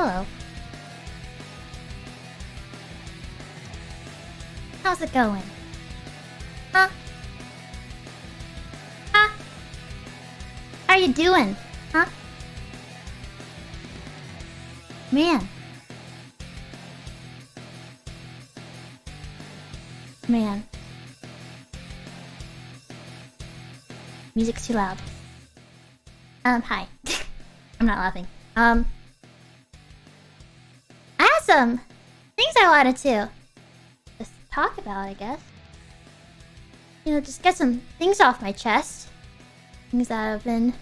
Hello. How's it going? Huh? Huh? How you doing? Huh? Man. Man. Music's too loud. Hi. I'm not laughing. I had some things I wanted to just talk about, I guess. You know, just get some things off my chest. Things that have been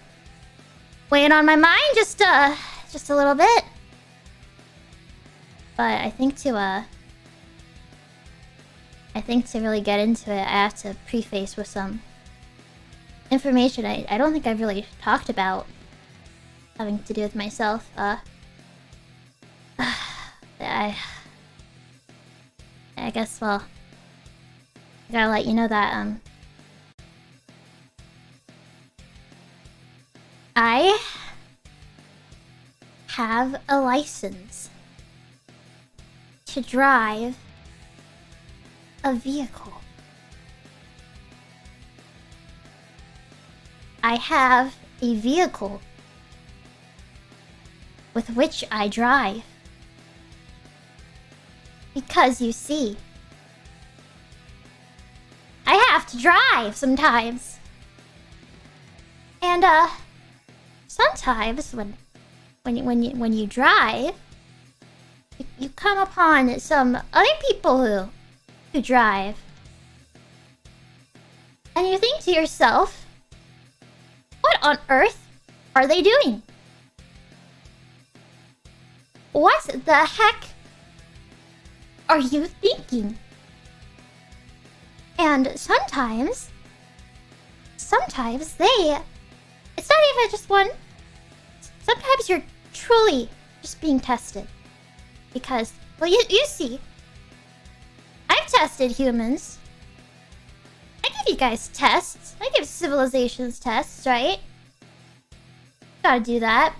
weighing on my mind just a little bit. But I think to really get into it, I have to preface with some information I don't think I've really talked about having to do with myself. I guess, well, I gotta let you know that, I have a license to drive a vehicle. I have a vehicle with which I drive. Because, you see, I have to drive sometimes. And, sometimes when you drive, you come upon some other people who drive. And you think to yourself, what on earth are they doing? What the heck are you thinking? And sometimes it's not even just one. Sometimes you're truly just being tested. Because, well, you see, I've tested humans. I give you guys tests. I give civilizations tests, right? Gotta do that.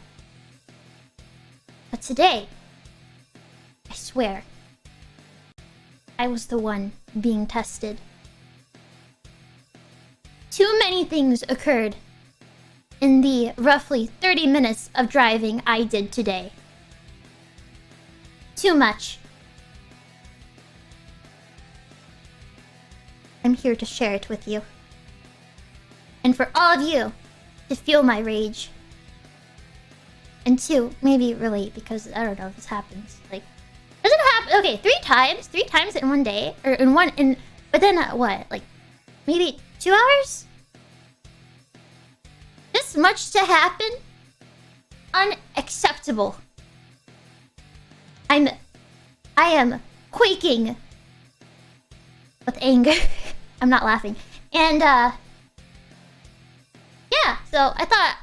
But today, I swear, I was the one being tested. Too many things occurred in the roughly 30 minutes of driving I did today. Too much. I'm here to share it with you. And for all of you to feel my rage. And to maybe relate, because I don't know if this happens. Like, doesn't happen. Okay, 3 times in one day, or but then what? Like, maybe 2 hours? This much to happen? Unacceptable. I am quaking with anger. I'm not laughing. And yeah, so I thought,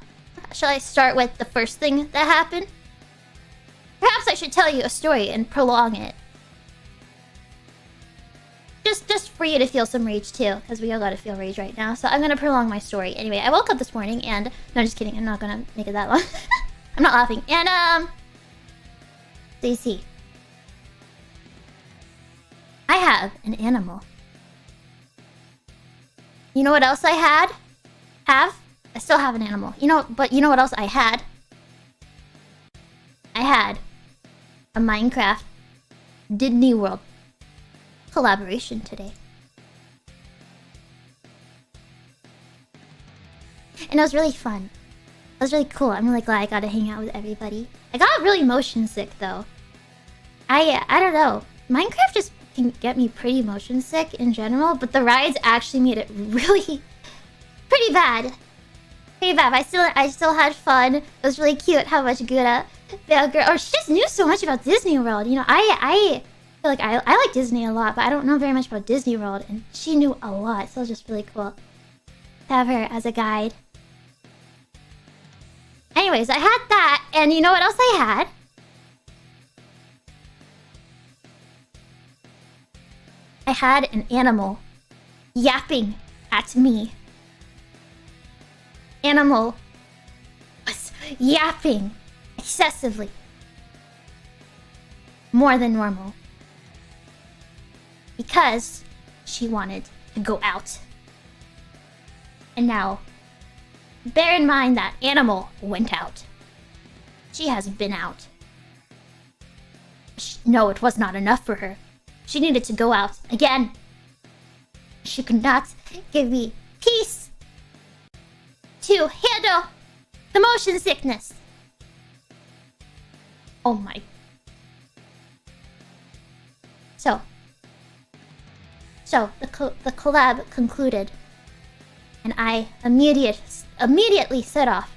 shall I start with the first thing that happened? Perhaps I should tell you a story and prolong it. Just for you to feel some rage too, because we all gotta feel rage right now. So I'm gonna prolong my story. Anyway, I woke up this morning and... No, just kidding. I'm not gonna make it that long. I'm not laughing. And, so you see, I have an animal. You know what else I had? I still have an animal. But you know what else I had? I had a Minecraft Disney World collaboration today. And it was really fun. It was really cool. I'm really glad I got to hang out with everybody. I got really motion sick though. I don't know. Minecraft just can get me pretty motion sick in general, but the rides actually made it really pretty bad. Pretty bad. I still had fun. It was really cute how much Gura, she just knew so much about Disney World. You know, I feel like I like Disney a lot, but I don't know very much about Disney World, and she knew a lot, so it was just really cool to have her as a guide. Anyways, I had that, and you know what else I had? I had an animal yapping at me. Animal was yapping excessively. more than normal. Because she wanted to go out. And now, bear in mind that animal went out. She hasn't been out. No, it was not enough for her. She needed to go out again. She could not give me peace to handle the motion sickness. Oh my. So the collab concluded, and I immediately set off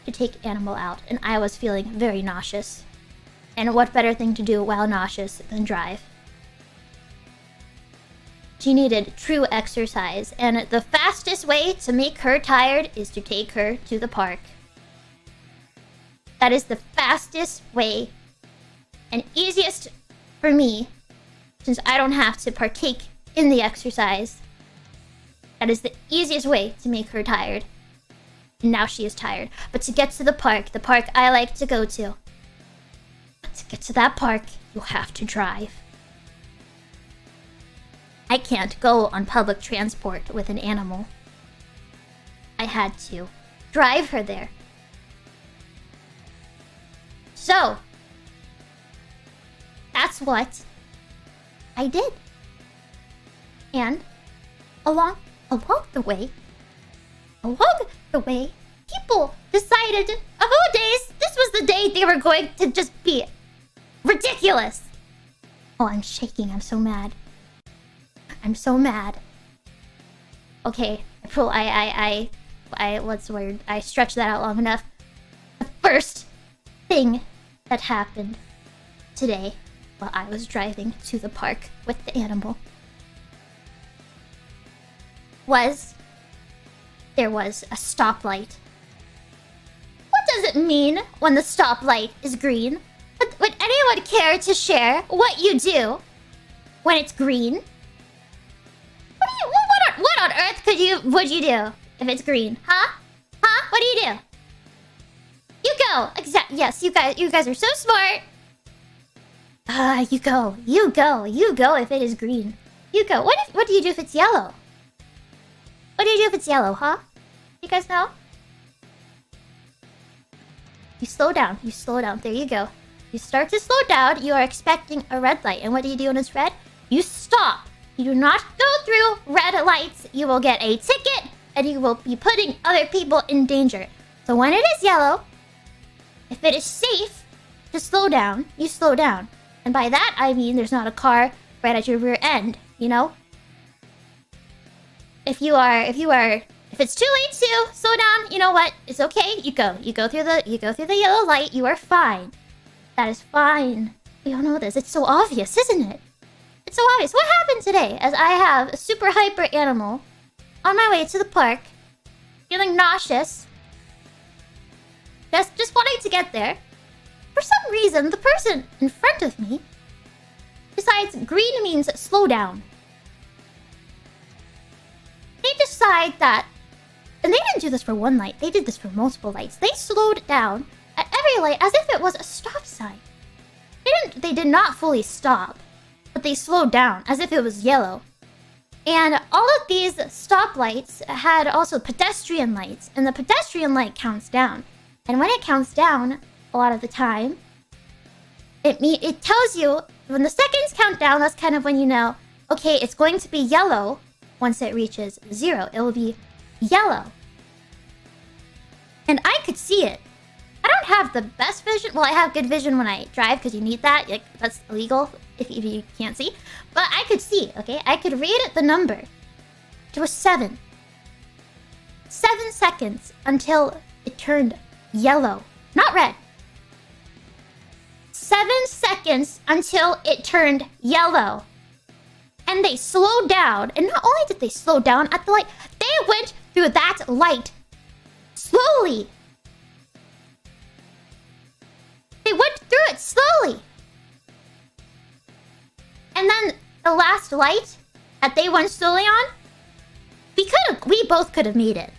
to take Animal out, and I was feeling very nauseous. And what better thing to do while nauseous than drive? She needed true exercise, and the fastest way to make her tired is to take her to the park. That is the fastest way and easiest for me, since I don't have to partake in the exercise. That is the easiest way to make her tired. And now she is tired. But to get to the park I like to go to get to that park, you'll have to drive. I can't go on public transport with an animal. I had to drive her there. So, that's what I did. And along the way, people decided, of all days, this was the day they were going to just be ridiculous. Oh, I'm shaking. I'm so mad. I'm so mad. Okay, what's the word? I stretched that out long enough. The first thing that happened today while I was driving to the park with the animal was there was a stoplight. What does it mean when the stoplight is green? Would anyone care to share what you do when it's green? What on earth would you do if it's green? Huh? What do you do? You go. Yes, you guys are so smart. You go if it is green. You go. What do you do if it's yellow? What do you do if it's yellow, huh? You guys know? You slow down. There you go. You start to slow down, you are expecting a red light. And what do you do when it's red? You stop. You do not go through red lights. You will get a ticket, and you will be putting other people in danger. So when it is yellow, if it is safe to slow down, you slow down. And by that, I mean there's not a car right at your rear end, you know? If it's too late to slow down, you know what? It's okay. You go through the yellow light. You are fine. That is fine. We all know this. It's so obvious, isn't it? It's so obvious. What happened today? As I have a super hyper animal on my way to the park, feeling nauseous, just wanting to get there. For some reason, the person in front of me decides green means slow down. They decide that, and they didn't do this for one light, they did this for multiple lights. They slowed down at every light as if it was a stop sign. They did not fully stop, but they slowed down as if it was yellow. And all of these stoplights had also pedestrian lights, and the pedestrian light counts down. And when it counts down, a lot of the time, it tells you, when the seconds count down, that's kind of when you know, okay, it's going to be yellow once it reaches 0. It will be yellow. And I could see it. I don't have the best vision. Well, I have good vision when I drive, because you need that. Like, that's illegal if you can't see. But I could see, okay? I could read the number to a 7. 7 seconds until it turned yellow. Not red. 7 seconds until it turned yellow. And they slowed down. And not only did they slow down at the light, they went through that light slowly. They went through it slowly. And then the last light that they went slowly on, we both could have made it.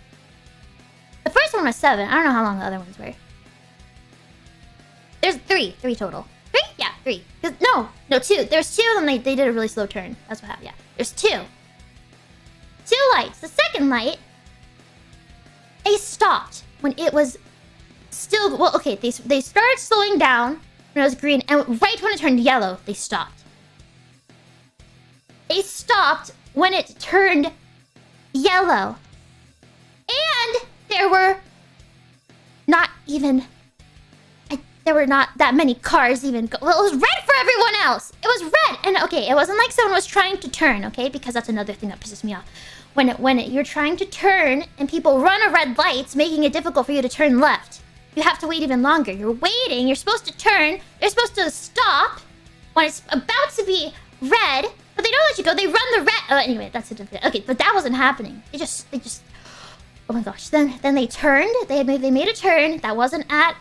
The first one was 7. I don't know how long the other ones were. There's 3 total. 3? Yeah. 3. No, 2. There's 2 and they did a really slow turn. That's what happened, yeah. There's 2. 2 lights. The second light, they stopped when it was still... Well, okay, they started slowing down when it was green, and right when it turned yellow, they stopped. They stopped when it turned yellow. And there were not even... there were not that many cars even go... Well, it was red for everyone else. It was red. And okay, it wasn't like someone was trying to turn, okay? Because that's another thing that pisses me off. When you're trying to turn and people run a red light, making it difficult for you to turn left. You have to wait even longer. You're waiting. You're supposed to turn. They're supposed to stop when it's about to be red. But they don't let you go. They run the red... Oh, anyway, that's a different... Okay, but that wasn't happening. They just... Oh my gosh. Then they turned. They made a turn. That wasn't at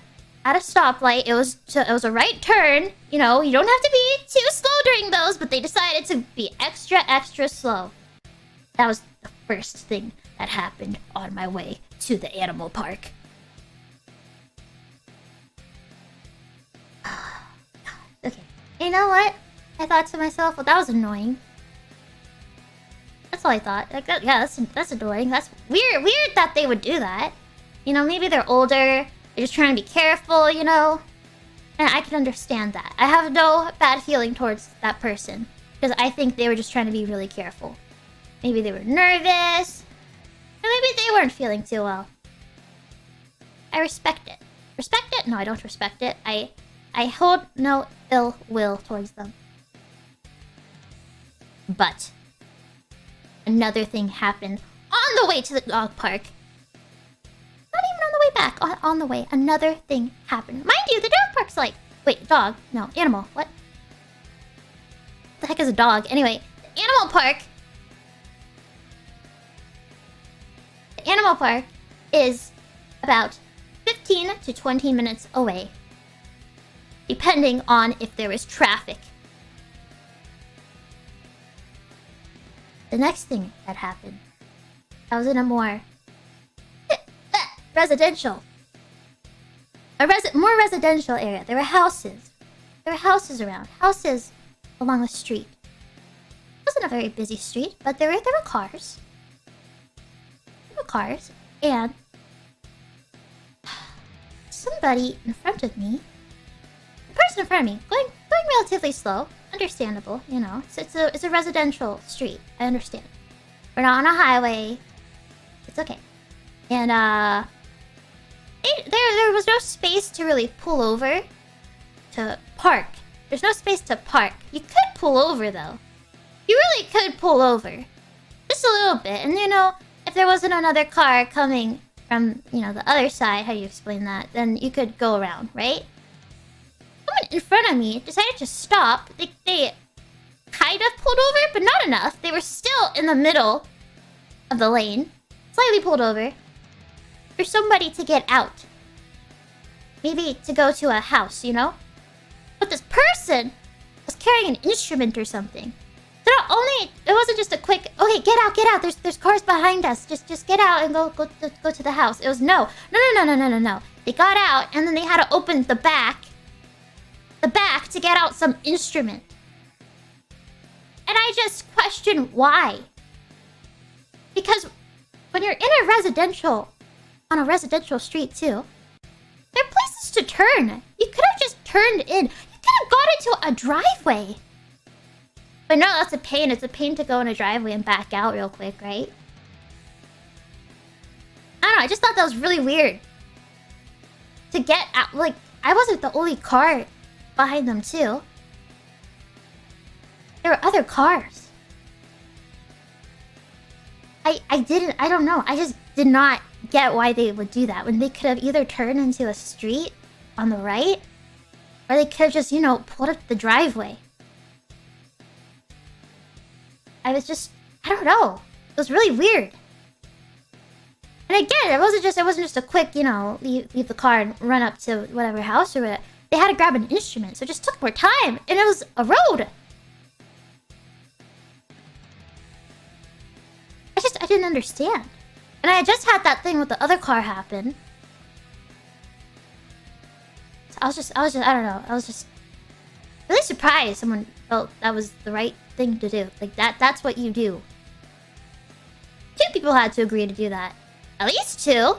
a stoplight. It was a right turn. You know, you don't have to be too slow during those, but they decided to be extra slow. That was the first thing that happened on my way to the animal park. Okay. You know what? I thought to myself, well, that was annoying. That's all I thought. Like, yeah, that's annoying. That's weird that they would do that. You know, maybe they're older. They're just trying to be careful, you know? And I can understand that. I have no bad feeling towards that person. Because I think they were just trying to be really careful. Maybe they were nervous. Or maybe they weren't feeling too well. I respect it. Respect it? No, I don't respect it. I hold no ill will towards them. But another thing happened on the way to the dog park. Not even on the way back. On the way, another thing happened. Mind you, the dog park's like... Wait, dog? No, animal. What? The heck is a dog? Anyway, the animal park... The animal park is about 15 to 20 minutes away. Depending on if there is traffic. The next thing that happened, I was in a more residential, more residential area. There were houses. There were houses around. Houses along the street. It wasn't a very busy street, but there were cars. There were cars, and somebody in front of me. The person in front of me, going relatively slow. Understandable, you know. It's a residential street. I understand. We're not on a highway. It's okay. And there was no space to really pull over to park. There's no space to park. You could pull over though. You really could pull over, just a little bit. And you know, if there wasn't another car coming from the other side, how do you explain that? Then you could go around, right? Someone in front of me decided to stop. They kind of pulled over, but not enough. They were still in the middle of the lane. Slightly pulled over. For somebody to get out. Maybe to go to a house, you know? But this person was carrying an instrument or something. So not only... It wasn't just a quick... Okay, get out. There's cars behind us. Just get out and go to the house. It was no. No. They got out and then they had to open the back to get out some instrument. And I just question why. Because when you're in a residential, on a residential street too, there are places to turn. You could have just turned in. You could have got into a driveway. But no, that's a pain. It's a pain to go in a driveway and back out real quick, right? I don't know, I just thought that was really weird. To get out, like, I wasn't the only car behind them too. There were other cars. I don't know. I just did not get why they would do that when they could have either turned into a street on the right, or they could have just, pulled up the driveway. I don't know. It was really weird. And again, it wasn't just a quick, leave the car and run up to whatever house or whatever. They had to grab an instrument, so it just took more time, and it was a road. I didn't understand. And I had just had that thing with the other car happen. So I don't know. It really surprised someone felt that was the right thing to do. Like, that's what you do. 2 people had to agree to do that. At least 2.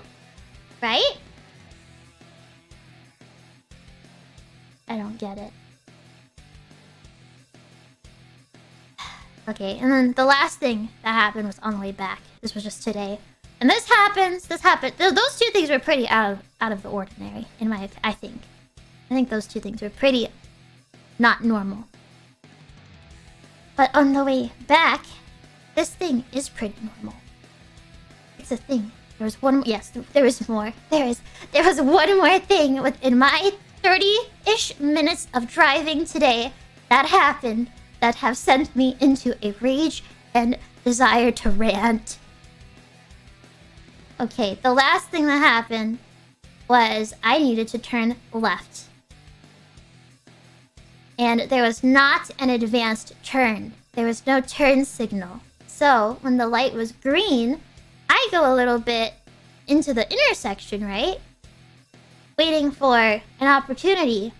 Right? I don't get it. Okay, and then the last thing that happened was on the way back. This was just today. And this happened. Those 2 things were pretty out of the ordinary, I think. I think those 2 things were pretty not normal. But on the way back, this thing is pretty normal. It's a thing. There was one. Yes, there was more. There was one more thing within my 30-ish minutes of driving today that happened that have sent me into a rage and desire to rant. Okay, the last thing that happened was I needed to turn left. And there was not an advanced turn. There was no turn signal. So, when the light was green, I go a little bit into the intersection, right? Waiting for an opportunity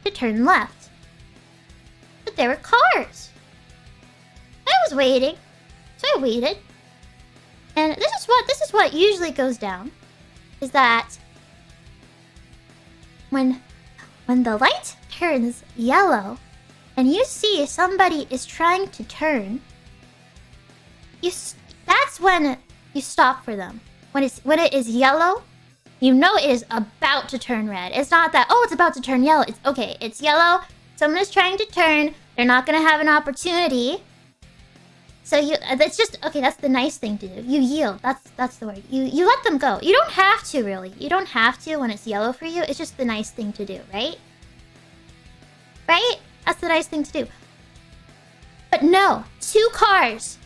to turn left. But there were cars. I was waiting. So I waited. And this is what usually goes down. Is that when the light turns yellow and you see somebody is trying to turn, that's when you stop for them. When it is yellow, you know it is about to turn red. It's not that, oh, it's about to turn yellow. It's okay, it's yellow. Someone is trying to turn. They're not gonna have an opportunity. So that's just okay. That's the nice thing to do. You yield. That's the word. You let them go. You don't have to really. You don't have to when it's yellow for you. It's just the nice thing to do, right? Right? That's the nice thing to do. But no, 2 cars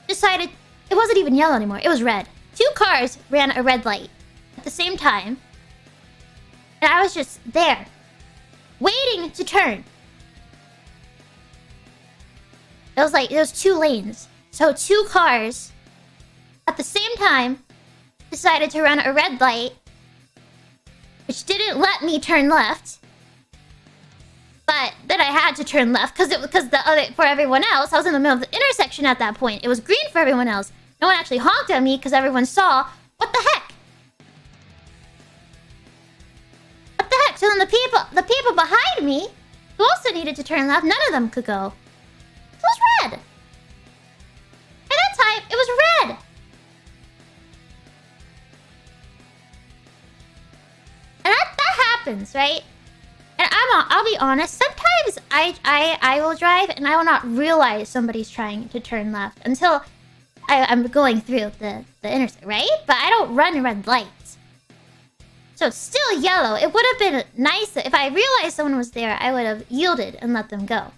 decided it wasn't even yellow anymore. It was red. 2 cars ran a red light at the same time, and I was just there, waiting to turn. It was like, there was 2 lanes. So 2 cars, at the same time, decided to run a red light, which didn't let me turn left. But then I had to turn left, for everyone else, I was in the middle of the intersection at that point. It was green for everyone else. No one actually honked at me, because everyone saw, what the heck? What the heck? So then the people behind me, who also needed to turn left, none of them could go. It was red. At that time, it was red. And that happens, right? And I'll be honest. Sometimes I will drive and I will not realize somebody's trying to turn left until I'm going through the intersection, right? But I don't run red lights, so it's still yellow. It would have been nice if I realized someone was there. I would have yielded and let them go.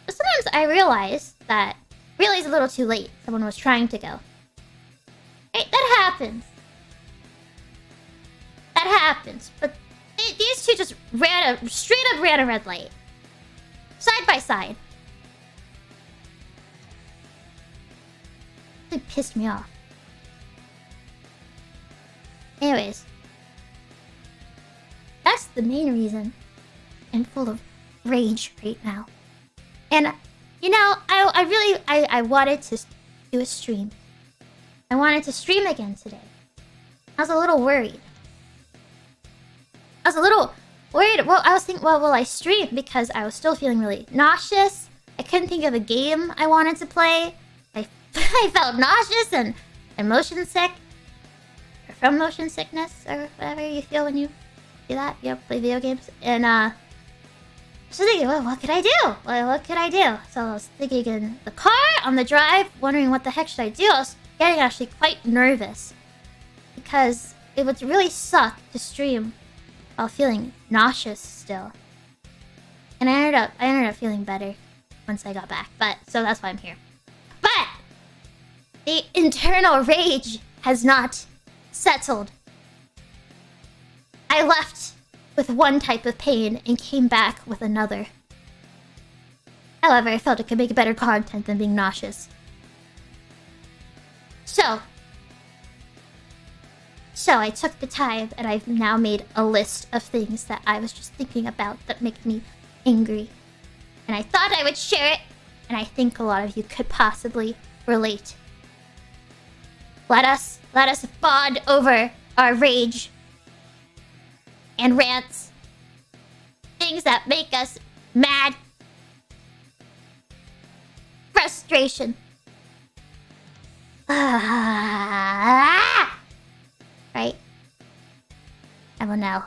But sometimes I realize a little too late. Someone was trying to go. Right? That happens. That happens. But these 2 just straight up ran a red light. Side by side. It pissed me off. Anyways. That's the main reason I'm full of rage right now. And, you know, I wanted to do a stream. I wanted to stream again today. I was a little worried. Well, I was thinking, well, will I stream? Because I was still feeling really nauseous. I couldn't think of a game I wanted to play. I felt nauseous and motion sick. Or from motion sickness, or whatever you feel when you do that. You know, play video games. And, so thinking, well, what could I do? What could I do? So I was thinking in the car, on the drive, wondering what the heck should I do. I was getting actually quite nervous. Because it would really suck to stream while feeling nauseous still. And I ended up feeling better once I got back. But, so that's why I'm here. But! The internal rage has not settled. I left with one type of pain and came back with another. However, I felt it could make better content than being nauseous. So I took the time and I've now made a list of things that I was just thinking about that make me angry. And I thought I would share it, and I think a lot of you could possibly relate. Let us bond over our rage and rants. Things that make us mad. Frustration. Right? I will now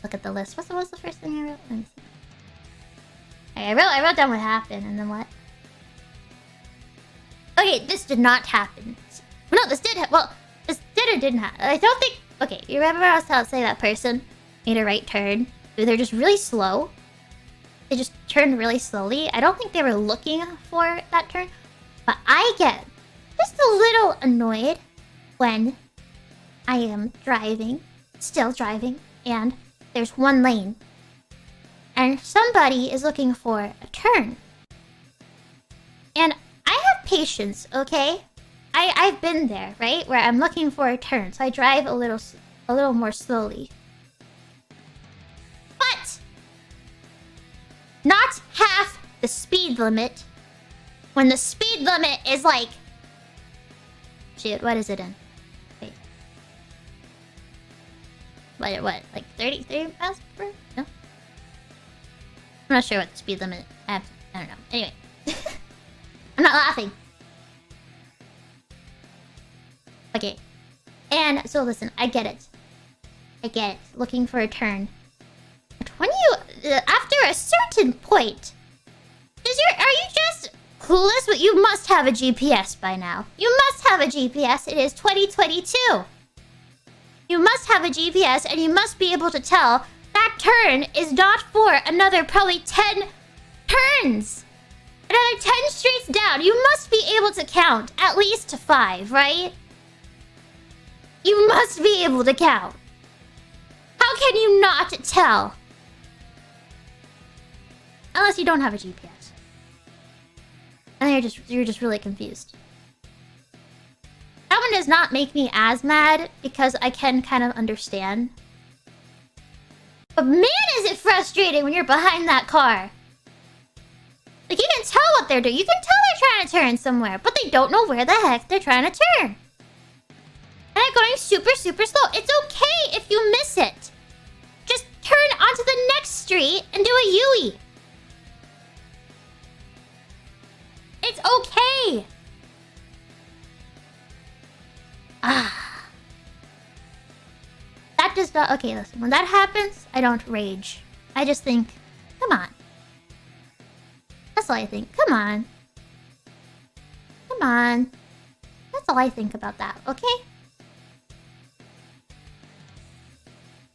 look at the list. What was the first thing I wrote? Let me see. Okay, I wrote down what happened, and then what? Okay, this did not happen. No, this did this did or didn't happen. I don't think... Okay, you remember I was telling say that person made a right turn? They're just really slow. They just turned really slowly. I don't think they were looking for that turn. But I get just a little annoyed when I am still driving, and there's one lane. And somebody is looking for a turn. And I have patience, okay? I've been there, right? Where I'm looking for a turn, so I drive a little more slowly. But not half the speed limit. When the speed limit is like... Shit, what is it in? Wait. What? Like 30 miles per hour? No? I'm not sure what the speed limit... I don't know. Anyway. I'm not laughing. Okay. And so listen, I get it. Looking for a turn. But when you... after a certain point... Are you just clueless? But you must have a GPS by now. You must have a GPS. It is 2022. You must have a GPS, and you must be able to tell that turn is not for another probably 10 turns. Another 10 streets down. You must be able to count at least to 5, right? You must be able to count. How can you not tell? Unless you don't have a GPS. And you're just really confused. That one does not make me as mad because I can kind of understand. But man, is it frustrating when you're behind that car. Like, you can tell what they're doing. You can tell they're trying to turn somewhere, but they don't know where the heck they're trying to turn. And they're going super, super slow. It's okay if you miss it. Just turn onto the next street and do a Yui. It's okay. That does not... Okay, listen. When that happens, I don't rage. I just think, come on. That's all I think. Come on. Come on. That's all I think about that, okay?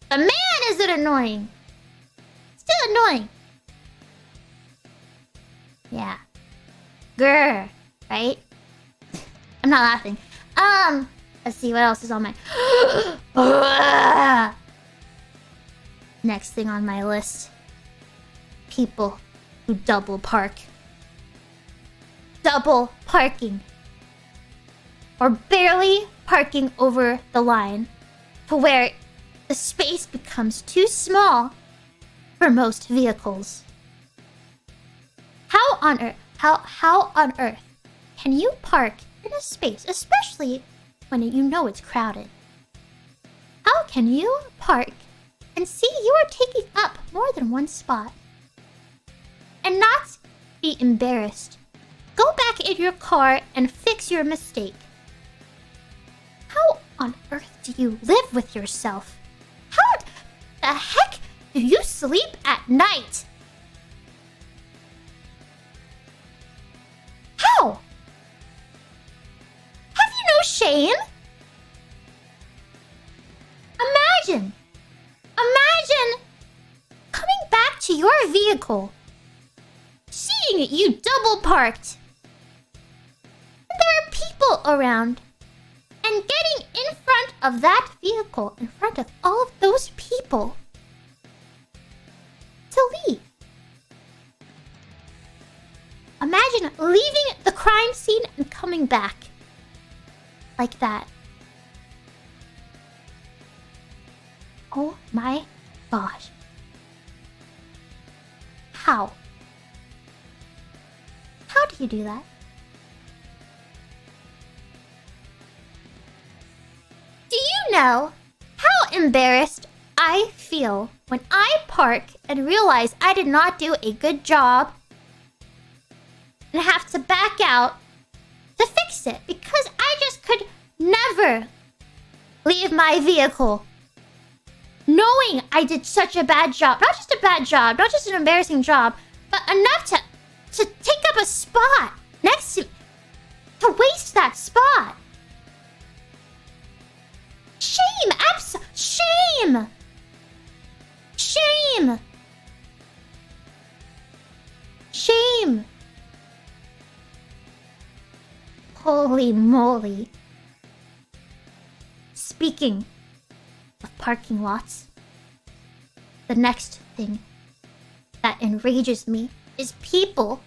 But man, is it annoying. Still annoying. Yeah. Grr. Right? I'm not laughing. Let's see what else is on my... Next thing on my list. People who double park. Double parking. Or barely parking over the line to where the space becomes too small for most vehicles. How on earth can you park in a space, especially when you know it's crowded? How can you park and see you are taking up more than one spot and not be embarrassed? Go back in your car and fix your mistake. How on earth do you live with yourself? How the heck do you sleep at night? How? Have you no shame? Imagine coming back to your vehicle, seeing you double parked, and there are people around, and getting in front of that vehicle, in front of all of those people, to leave. Imagine leaving the crime scene and coming back like that. Oh my gosh. How? How do you do that? Do you know how embarrassed I feel when I park and realize I did not do a good job and have to back out to fix it because I just could never leave my vehicle knowing I did such a bad job. Not just a bad job, not just an embarrassing job, but enough to take up a spot next to waste that spot. Shame! Shame! Shame! Shame! Holy moly. Speaking of parking lots, the next thing that enrages me is people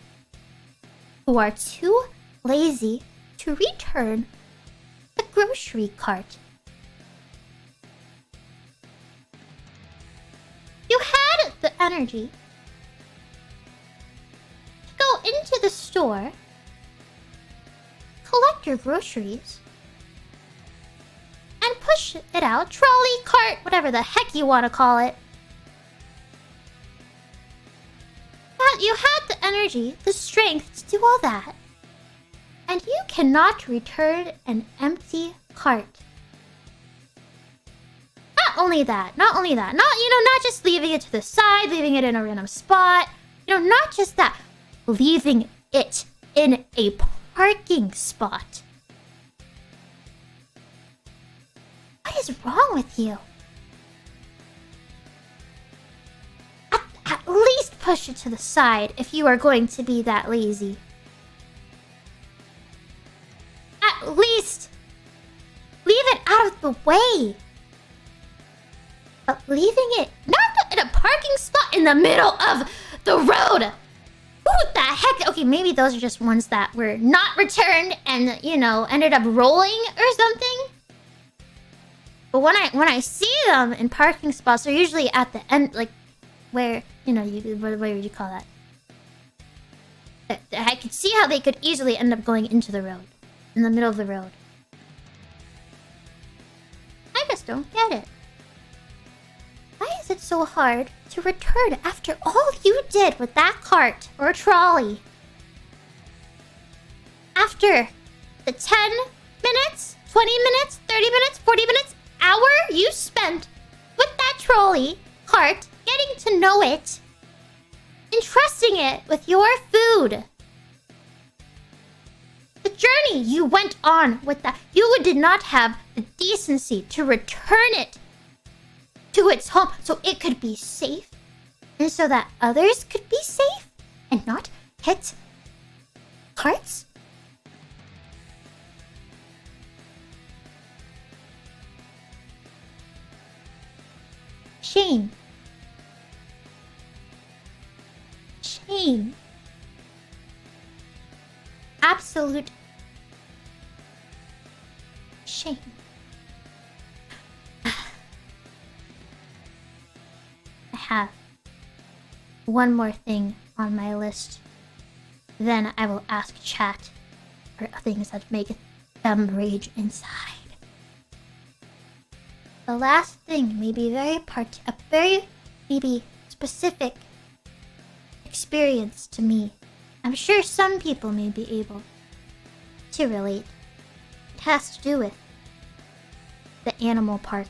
who are too lazy to return the grocery cart. You had the energy to go into the store, collect your groceries, and push it out. Trolley, cart, whatever the heck you want to call it. But you had the energy, the strength to do all that. And you cannot return an empty cart. Not just leaving it to the side, leaving it in a random spot. Not just that. Leaving it in a parking spot. What is wrong with you? At least push it to the side if you are going to be that lazy. At least leave it out of the way. But leaving it not in a parking spot in the middle of the road. Who the heck? Okay, maybe those are just ones that were not returned and, ended up rolling or something. But when I see them in parking spots, they're usually at the end, like where, what would you call that? I could see how they could easily end up going into the road, in the middle of the road. I just don't get it. Why is it so hard to return after all you did with that cart or trolley? After the 10 minutes, 20 minutes, 30 minutes, 40 minutes, hour you spent with that trolley, cart, getting to know it, entrusting it with your food. The journey you went on with that, you did not have the decency to return it to its home so it could be safe and so that others could be safe and not hit carts. Shame. Shame. Absolute shame. I have one more thing on my list. Then I will ask chat for things that make them rage inside. The last thing may be a very maybe specific experience to me. I'm sure some people may be able to relate. It has to do with the animal park.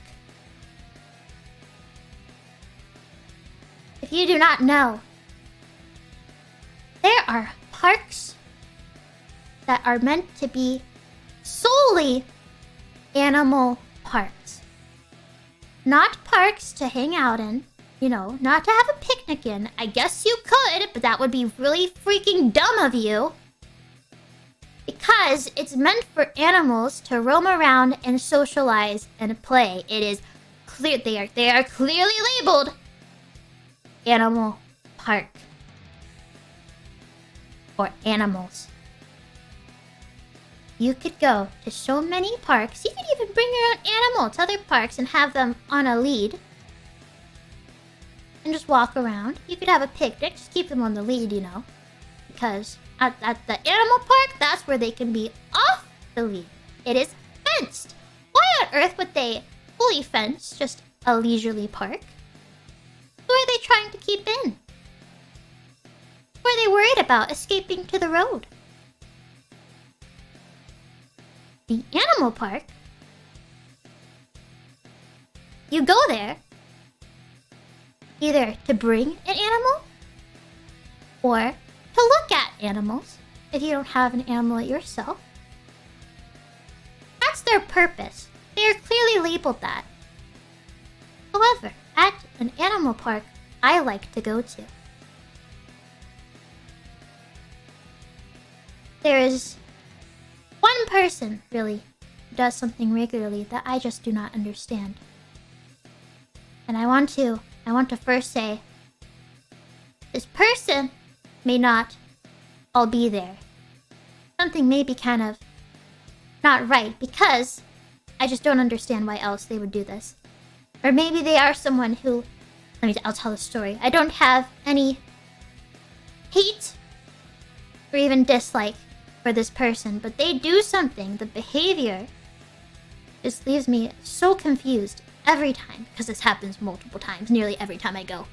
If you do not know, there are parks that are meant to be solely animal parks. Not parks to hang out in, not to have a picnic in. I guess you could, but that would be really freaking dumb of you. Because it's meant for animals to roam around and socialize and play. It is clear, they are clearly labeled animal park. For animals. You could go to so many parks. You could even bring your own animal to other parks and have them on a lead. and just walk around. You could have a picnic, just keep them on the lead, you know. Because at the animal park, that's where they can be off the lead. It is fenced. Why on earth would they fully fence just a leisurely park? Who are they trying to keep in? Who are they worried about escaping to the road? The animal park? You go there either to bring an animal or to look at animals if you don't have an animal yourself. That's their purpose. They are clearly labeled that. However, at an animal park I like to go to, there is one person, really, who does something regularly that I just do not understand. And I want to first say, this person may not all be there. Something may be kind of not right, because I just don't understand why else they would do this. Or maybe they are someone who... I'll tell the story. I don't have any hate or even dislike for this person, but they do something. The behavior just leaves me so confused every time, because this happens multiple times, nearly every time I go.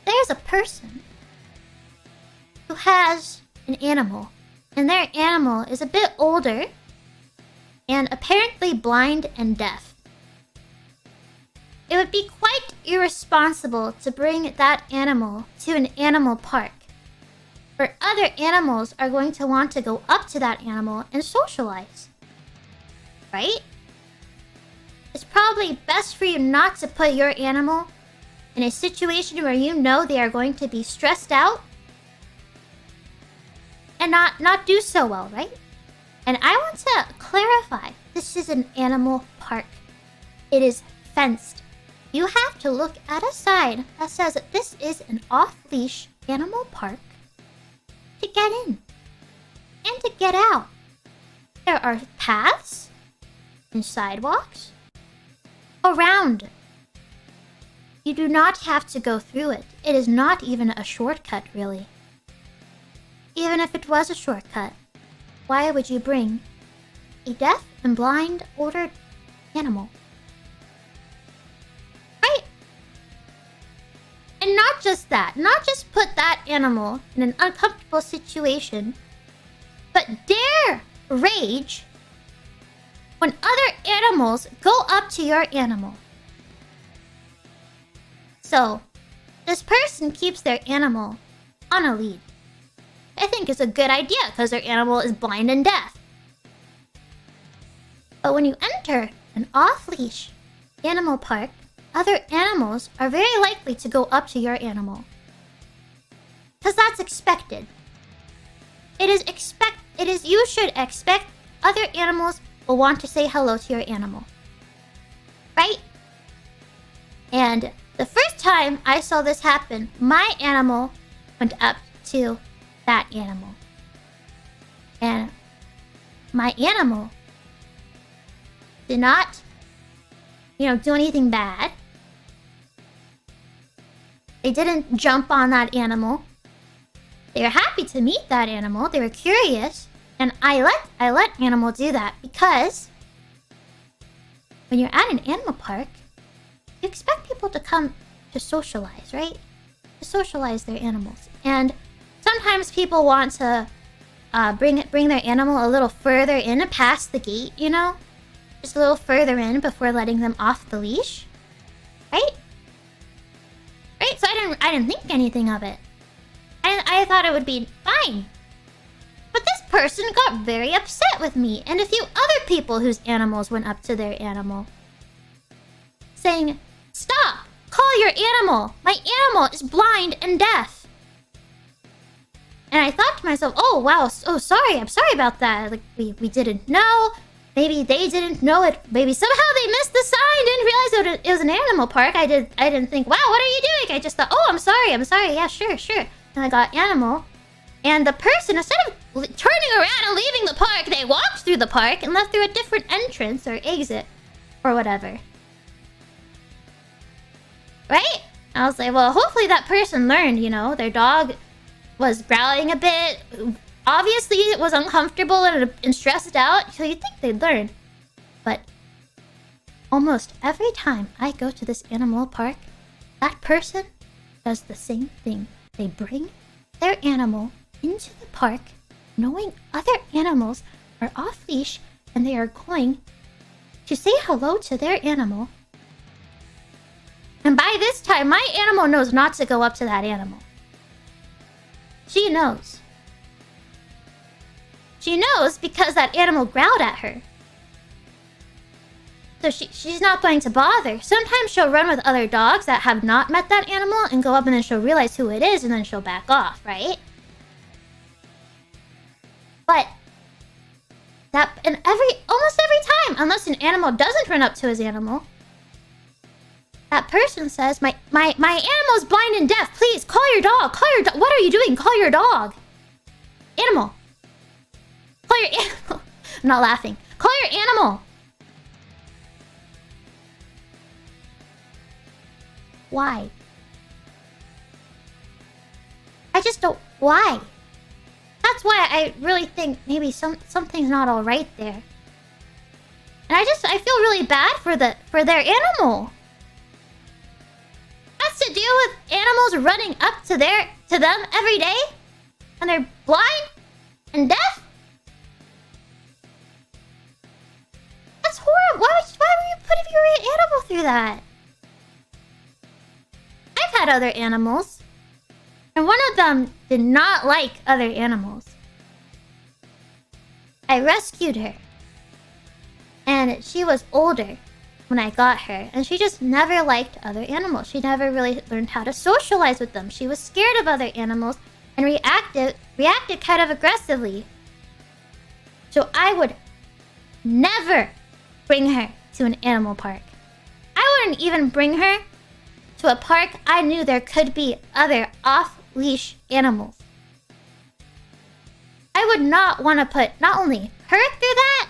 There's a person who has an animal, and their animal is a bit older and apparently blind and deaf. It would be quite irresponsible to bring that animal to an animal park, where other animals are going to want to go up to that animal and socialize. Right? It's probably best for you not to put your animal in a situation where you know they are going to be stressed out and not do so well, right? And I want to clarify, this is an animal park. It is fenced. You have to look at a sign that says that this is an off-leash animal park to get in and to get out. There are paths and sidewalks around. You do not have to go through it. It is not even a shortcut, really. Even if it was a shortcut, why would you bring a deaf and blind older animal? Right? And not just that, not just put that animal in an uncomfortable situation, but dare rage when other animals go up to your animal. So, this person keeps their animal on a lead. I think it's a good idea because their animal is blind and deaf. But when you enter an off-leash animal park, other animals are very likely to go up to your animal. Because that's expected. You should expect other animals will want to say hello to your animal. Right? And the first time I saw this happen, my animal went up to that animal. And my animal did not, do anything bad. They didn't jump on that animal. They were happy to meet that animal. They were curious. And I let animal do that because when you're at an animal park, you expect people to come to socialize, right? To socialize their animals. And sometimes people want to bring their animal a little further in past the gate, Just a little further in before letting them off the leash. Right? Right? So I didn't think anything of it. I thought it would be fine. But this person got very upset with me and a few other people whose animals went up to their animal, saying, "Stop! Call your animal! My animal is blind and deaf." And I thought to myself, oh wow, oh sorry, I'm sorry about that. Like we didn't know. Maybe they didn't know it. Maybe somehow they missed the sign, didn't realize it was an animal park. I didn't think, wow, what are you doing? I just thought, oh, I'm sorry, yeah, sure. And I got animal. And the person, instead of turning around and leaving the park, they walked through the park and left through a different entrance or exit or whatever. Right? I was like, well, hopefully that person learned, you know, their dog was growling a bit. Obviously, it was uncomfortable and stressed out, so you'd think they'd learn. But almost every time I go to this animal park, that person does the same thing. They bring their animal into the park, knowing other animals are off leash and they are going to say hello to their animal. And by this time, my animal knows not to go up to that animal. She knows. She knows because that animal growled at her. So she's not going to bother. Sometimes she'll run with other dogs that have not met that animal and go up, and then she'll realize who it is and then she'll back off, right? But almost every time, unless an animal doesn't run up to his animal, that person says, my animal's blind and deaf. Please, call your dog. Call your dog. What are you doing? Call your dog. Animal. Call your animal. I'm not laughing. Call your animal. Why? I just don't... Why? That's why I really think maybe something's not all right there. And I feel really bad for their animal. Has to deal with animals running up to them every day, and they're blind and deaf. That's horrible. Why were you putting your animal through that? I've had other animals, and one of them did not like other animals. I rescued her, and she was older when I got her, and she just never liked other animals. She never really learned how to socialize with them. She was scared of other animals and reacted kind of aggressively. So I would never bring her to an animal park. I wouldn't even bring her to a park I knew there could be other off-leash animals. I would not want to put not only her through that,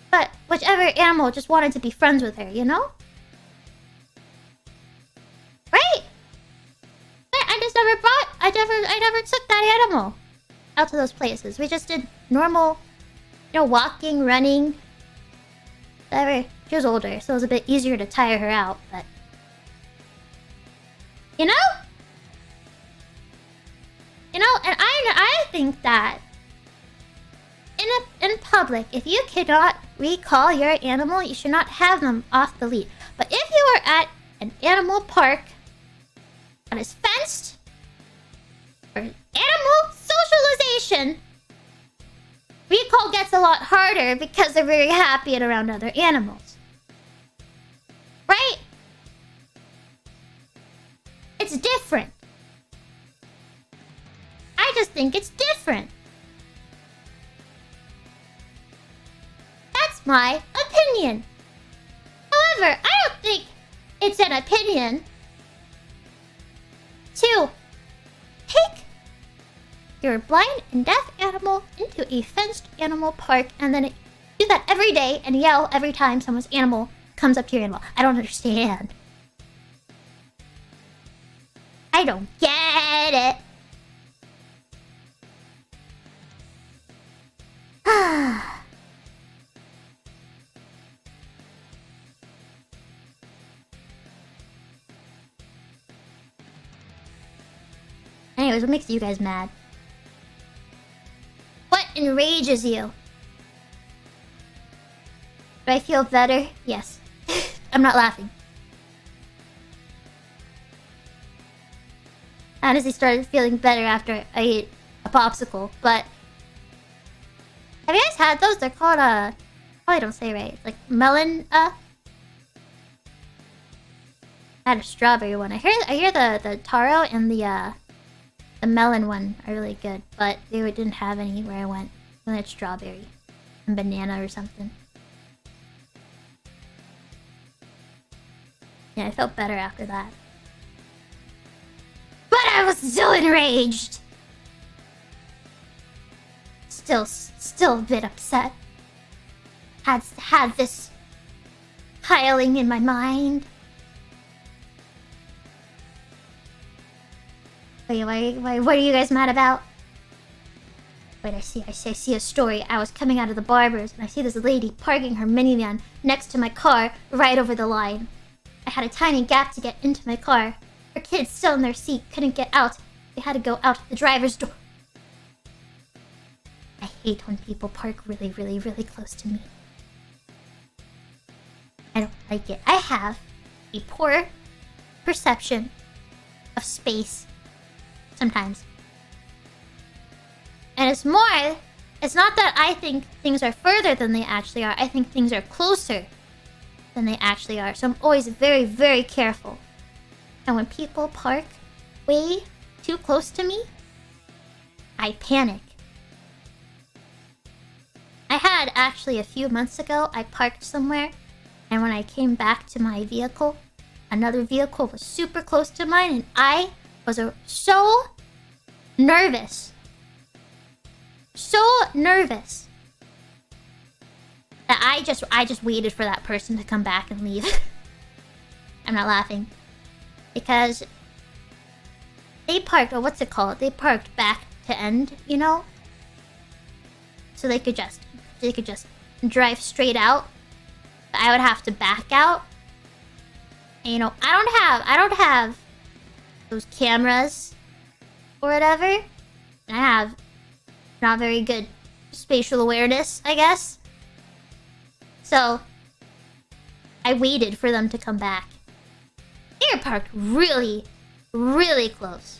but whichever animal just wanted to be friends with her, you know? Right? I never took that animal out to those places. We just did normal, walking, running. Whatever. She was older, so it was a bit easier to tire her out, but... You know? And I think that in public, if you cannot recall your animal, you should not have them off the lead. But if you are at an animal park that is fenced for animal socialization, recall gets a lot harder because they're very happy and around other animals. Right? It's different. I just think it's different. That's my opinion. However, I don't think it's an opinion to take your blind and deaf animal into a fenced animal park and then do that every day and yell every time someone's animal comes up to your animal. I don't understand. I don't get it. Anyways, what makes you guys mad? What enrages you? Do I feel better? Yes. I'm not laughing. I honestly started feeling better after I ate a popsicle, but... Have you guys had those? They're called, probably don't say it right. Like, melon, I had a strawberry one. I hear the taro and the melon one are really good, but they didn't have any where I went. They had strawberry and banana or something. Yeah, I felt better after that. But I was still enraged! Still a bit upset. Had this piling in my mind. Wait, what are you guys mad about? Wait, I see a story. I was coming out of the barber's and I see this lady parking her minivan next to my car right over the line. I had a tiny gap to get into my car. Her kids still in their seat couldn't get out. They had to go out the driver's door. I hate when people park really close to me. I don't like it. I have a poor perception of space sometimes. And it's not that I think things are further than they actually are. I think things are closer than they actually are. So I'm always very careful. And when people park way too close to me, I panic. I had actually a few months ago, I parked somewhere, and when I came back to my vehicle, another vehicle was super close to mine, and I was so nervous. So nervous that I just waited for that person to come back and leave. I'm not laughing. Because they parked, or what's it called? They parked back to end, you know? So they could just drive straight out. But I would have to back out. And, you know, I don't have those cameras or whatever. And I have not very good spatial awareness, I guess. So I waited for them to come back. They were parked really close.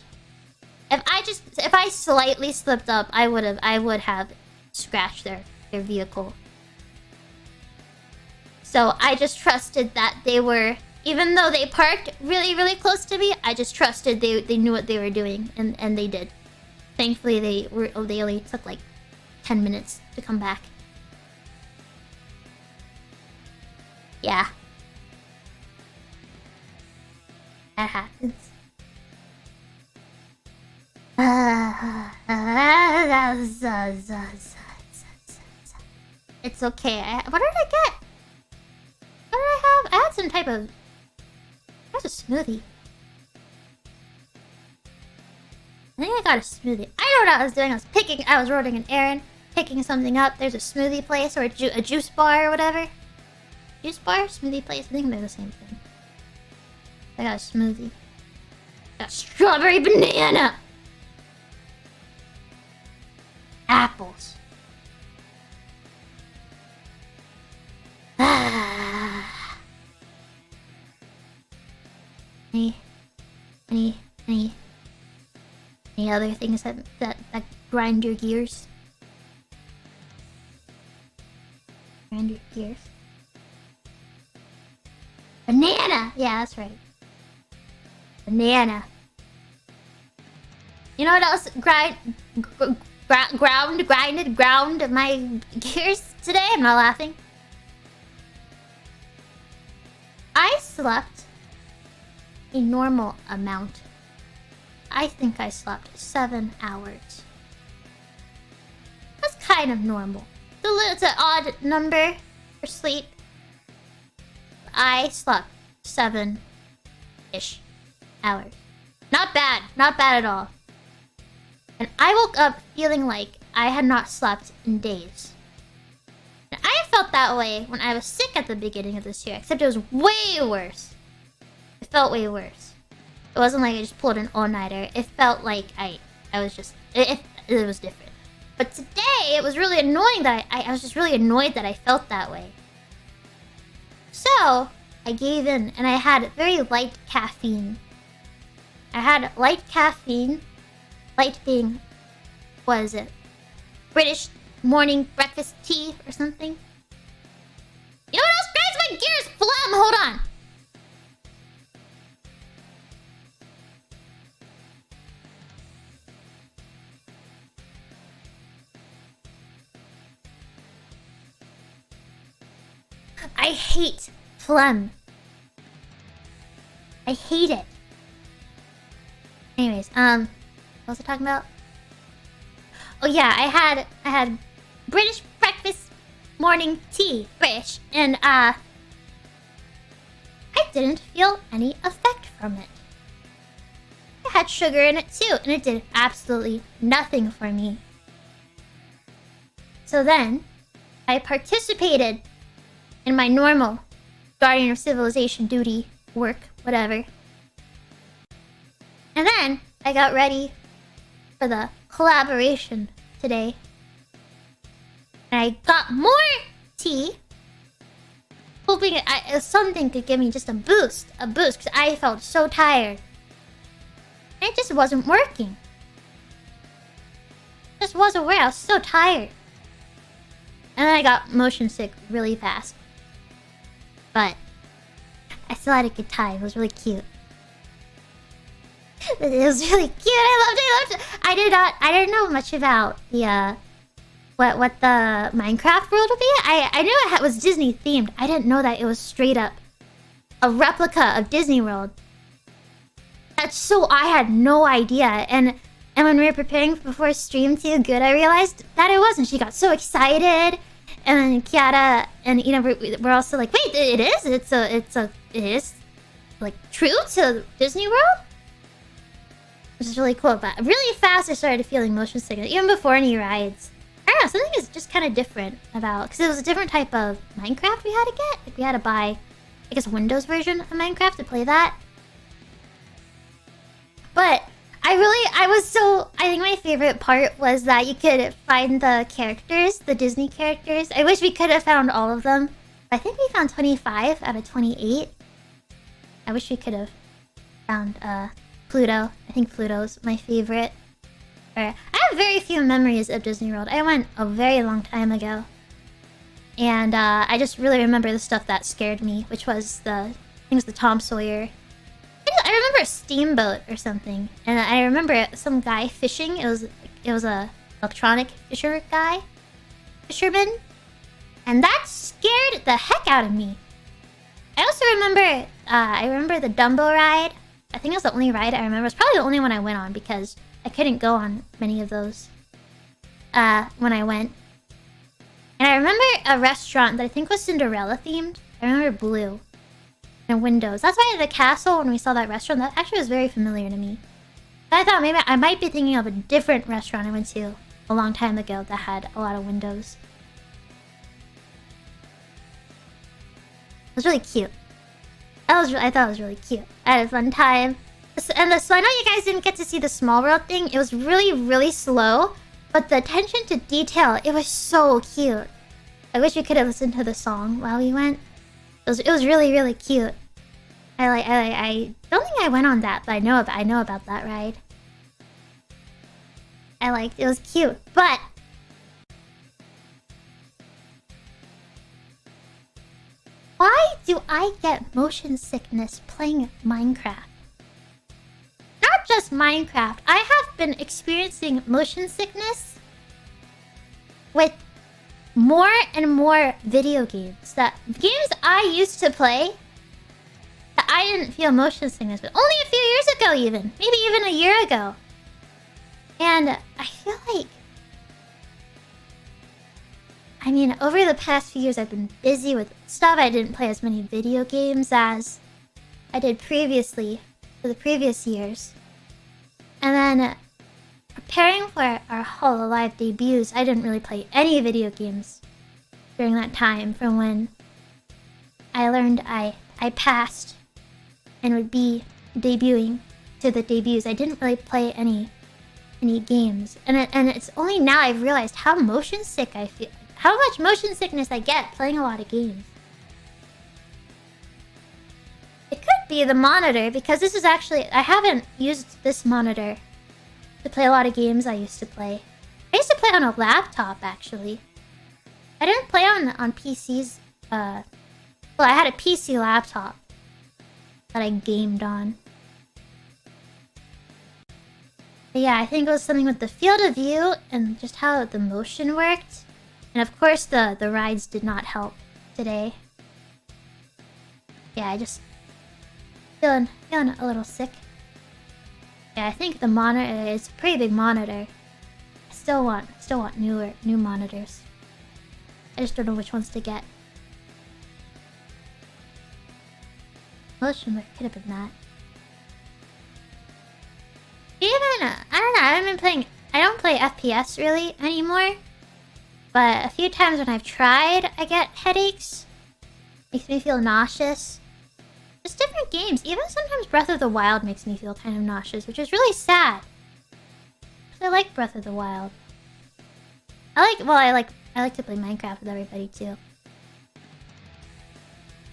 If I slightly slipped up, I would have scratched their vehicle. So I just trusted that they were, even though they parked really close to me, I just trusted they knew what they were doing, and they did. Thankfully they only took like 10 minutes to come back. Yeah. That happens. It's okay. What did I get? What did I have? I had some type of... That's a smoothie. I think I got a smoothie. I know what I was doing. I was running an errand, picking something up. There's a smoothie place or a juice bar or whatever. Juice bar? Smoothie place? I think they're the same thing. I got a smoothie. I got strawberry banana! Apples. Any other things that grind your gears? Grind your gears? Banana! Yeah, that's right. Banana. You know what else ground my gears today? I'm not laughing. I slept a normal amount. I think I slept 7 hours. That's kind of normal. It's an odd number for sleep. I slept 7-ish hours. Not bad at all. And I woke up feeling like I had not slept in days. And I felt that way when I was sick at the beginning of this year, except it was way worse. It felt way worse. It wasn't like I just pulled an all-nighter. It felt like I was just... It was different. But today, it was really annoying that I was just really annoyed that I felt that way. So, I gave in, and I had very light caffeine. I had light caffeine. Light being... What is it? British morning breakfast tea or something? You know what else grinds my gears? Phlegm! Hold on! I hate phlegm. I hate it. Anyways, what was I talking about? Oh yeah, I had British breakfast morning tea, British, and I didn't feel any effect from it. I had sugar in it too, and it did absolutely nothing for me. So then, I participated in my normal Guardian of Civilization duty, work, whatever. And then, I got ready for the collaboration today. And I got more tea, hoping something could give me just a boost, because I felt so tired. And it just wasn't working. It just wasn't working, I was so tired. And then I got motion sick really fast. But I still had a good time, it was really cute. It was really cute, I loved it. I didn't know much about the, what the Minecraft world would be. I knew it was Disney themed. I didn't know that it was straight up a replica of Disney World. That's so I had no idea. And when we were preparing before stream too, good, I realized that it wasn't. She got so excited, and then Kiara and we're also like, wait, it is. It is like true to Disney World. Which is really cool, but really fast I started feeling motion sickness, even before any rides. I don't know, something is just kind of different about... Because it was a different type of Minecraft we had to get. Like, we had to buy, I guess, Windows version of Minecraft to play that. But I think my favorite part was that you could find the characters, the Disney characters. I wish we could have found all of them. I think we found 25 out of 28. I wish we could have found, Pluto. I think Pluto's my favorite. I have very few memories of Disney World. I went a very long time ago. And I just really remember the stuff that scared me, which was the Tom Sawyer. I remember a steamboat or something. And I remember some guy fishing. It was a electronic fisherman. And that scared the heck out of me. I also remember the Dumbo ride. I think it was the only ride I remember. It was probably the only one I went on because I couldn't go on many of those when I went. And I remember a restaurant that I think was Cinderella themed. I remember blue and windows. That's why the castle, when we saw that restaurant, that actually was very familiar to me. But I thought maybe I might be thinking of a different restaurant I went to a long time ago that had a lot of windows. It was really cute. I thought it was really cute. I had a fun time. So I know you guys didn't get to see the Small World thing. It was really, really slow. But the attention to detail, it was so cute. I wish we could have listened to the song while we went. It was really, really cute. I don't think I went on that, but I know about that ride. It was cute. But why do I get motion sickness playing Minecraft? Not just Minecraft. I have been experiencing motion sickness with more and more video games. Games I used to play that I didn't feel motion sickness with. Only a few years ago even. Maybe even a year ago. And I feel like... I mean, over the past few years, I've been busy with stuff. I didn't play as many video games as I did previously, for the previous years. And then, preparing for our hololive debuts, I didn't really play any video games during that time from when I learned I passed and would be debuting to the debuts. I didn't really play any games. And it's only now I've realized how motion sick I feel. How much motion sickness I get playing a lot of games. It could be the monitor, because this is actually... I haven't used this monitor to play a lot of games I used to play. I used to play on a laptop, actually. I didn't play on PCs. Well, I had a PC laptop that I gamed on. But yeah, I think it was something with the field of view and just how the motion worked. And of course, the rides did not help today. Yeah, I just feeling a little sick. Yeah, I think the monitor is a pretty big monitor. I still want new monitors. I just don't know which ones to get. Motion work could have been that. been playing... I don't play FPS really anymore. But a few times when I've tried, I get headaches. Makes me feel nauseous. Just different games. Even sometimes Breath of the Wild makes me feel kind of nauseous, which is really sad. Because I like Breath of the Wild. I like to play Minecraft with everybody too.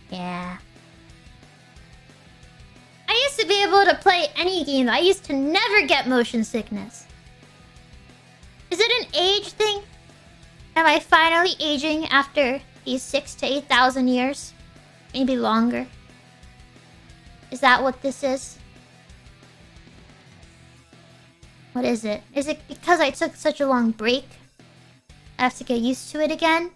Yeah. I used to be able to play any game. I used to never get motion sickness. Is it an age thing? Am I finally aging after these 6,000 to 8,000 years? Maybe longer. Is that what this is? What is it? Is it because I took such a long break? I have to get used to it again?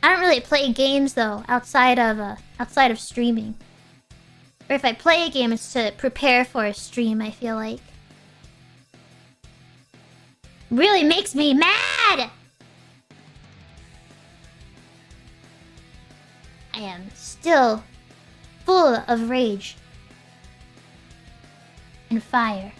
I don't really play games though, outside of streaming. Or if I play a game, it's to prepare for a stream, I feel like. Really makes me mad! I am still full of rage and fire.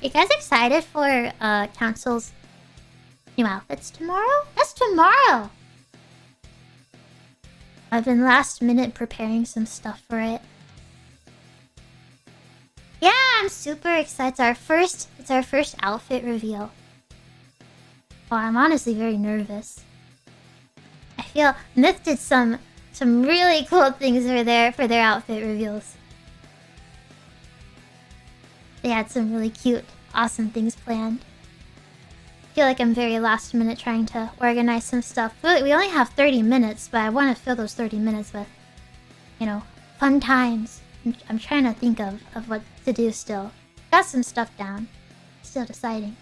You guys excited for Council's new outfits tomorrow? That's tomorrow! I've been last minute preparing some stuff for it. Yeah, I'm super excited. It's our first outfit reveal. Oh, I'm honestly very nervous. I feel Myth did some really cool things for their outfit reveals. They had some really cute, awesome things planned. I feel like I'm very last minute trying to organize some stuff. We only have 30 minutes, but I want to fill those 30 minutes with, you know, fun times. I'm trying to think of what to do still. Got some stuff down. Still deciding.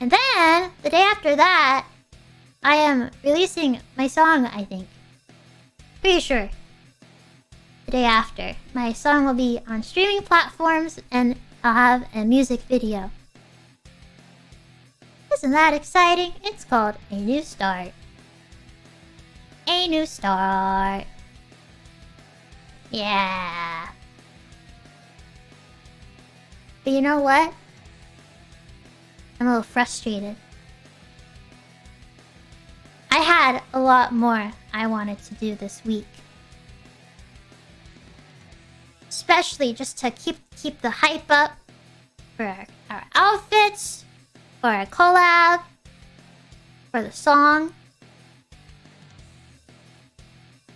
And then, the day after that, I am releasing my song, I think. Pretty sure. The day after. My song will be on streaming platforms, and I'll have a music video. Isn't that exciting? It's called A New Start. A New Start. Yeah. But you know what? I'm a little frustrated. I had a lot more I wanted to do this week. Especially just to keep the hype up for our outfits, for our collab, for the song.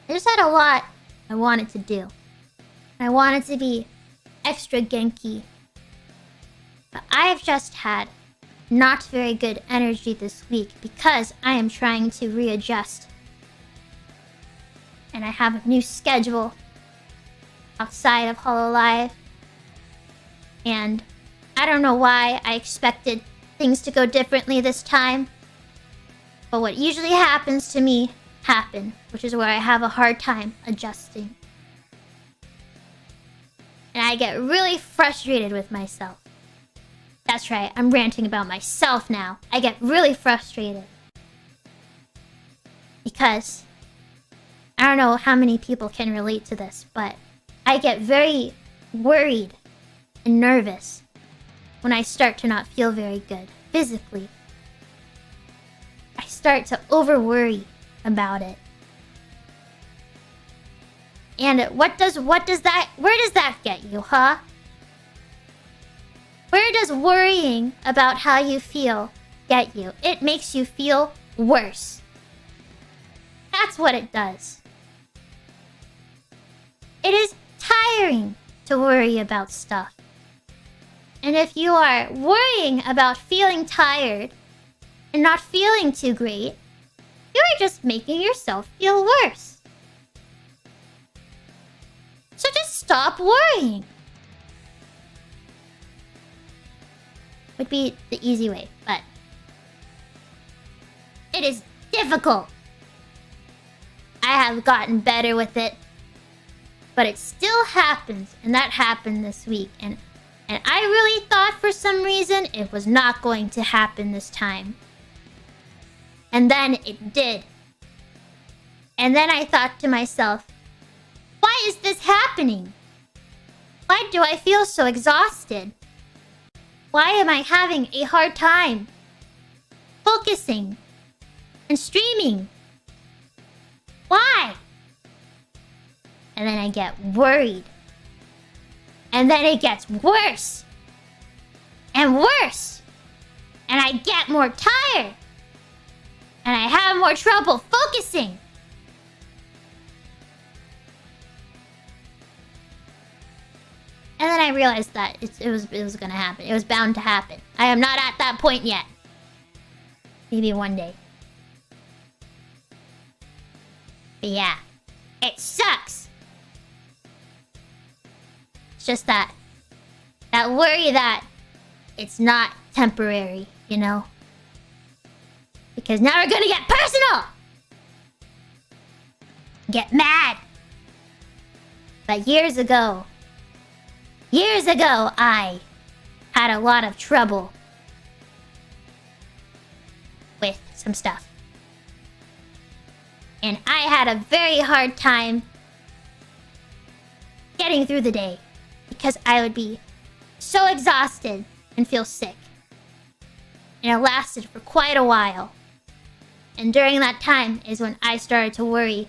I just had a lot I wanted to do. I wanted to be extra Genki. But I've just had not very good energy this week because I am trying to readjust. And I have a new schedule outside of hololive. And I don't know why I expected things to go differently this time. But what usually happens to me happen, which is where I have a hard time adjusting. And I get really frustrated with myself. That's right, I'm ranting about myself now. I get really frustrated. Because I don't know how many people can relate to this, but I get very worried and nervous when I start to not feel very good physically. I start to over-worry about it. And where does that get you, huh? Where does worrying about how you feel get you? It makes you feel worse. That's what it does. It is tiring to worry about stuff. And if you are worrying about feeling tired and not feeling too great, you are just making yourself feel worse. So just stop worrying. Would be the easy way, but it is difficult. I have gotten better with it, but it still happens, and that happened this week, and I really thought for some reason it was not going to happen this time. And then it did. And then I thought to myself, why is this happening? Why do I feel so exhausted? Why am I having a hard time focusing and streaming? Why? And then I get worried. And then it gets worse. And worse. And I get more tired. And I have more trouble focusing. And then I realized that it was gonna happen. It was bound to happen. I am not at that point yet. Maybe one day. But yeah, it sucks. It's just that worry that it's not temporary, you know? Because now we're gonna get personal! Get mad! But years ago, I had a lot of trouble with some stuff. And I had a very hard time getting through the day because I would be so exhausted and feel sick. And it lasted for quite a while. And during that time is when I started to worry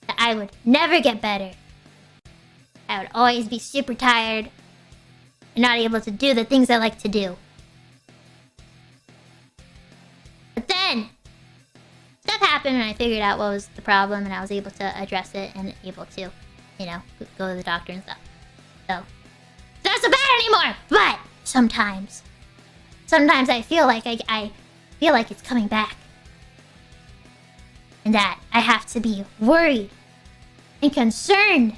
that I would never get better. I would always be super tired and not able to do the things I like to do. But then, stuff happened and I figured out what was the problem and I was able to address it and able to, you know, go to the doctor and stuff. So, it's not so bad anymore! But, sometimes I feel like I feel like it's coming back. And that I have to be worried and concerned.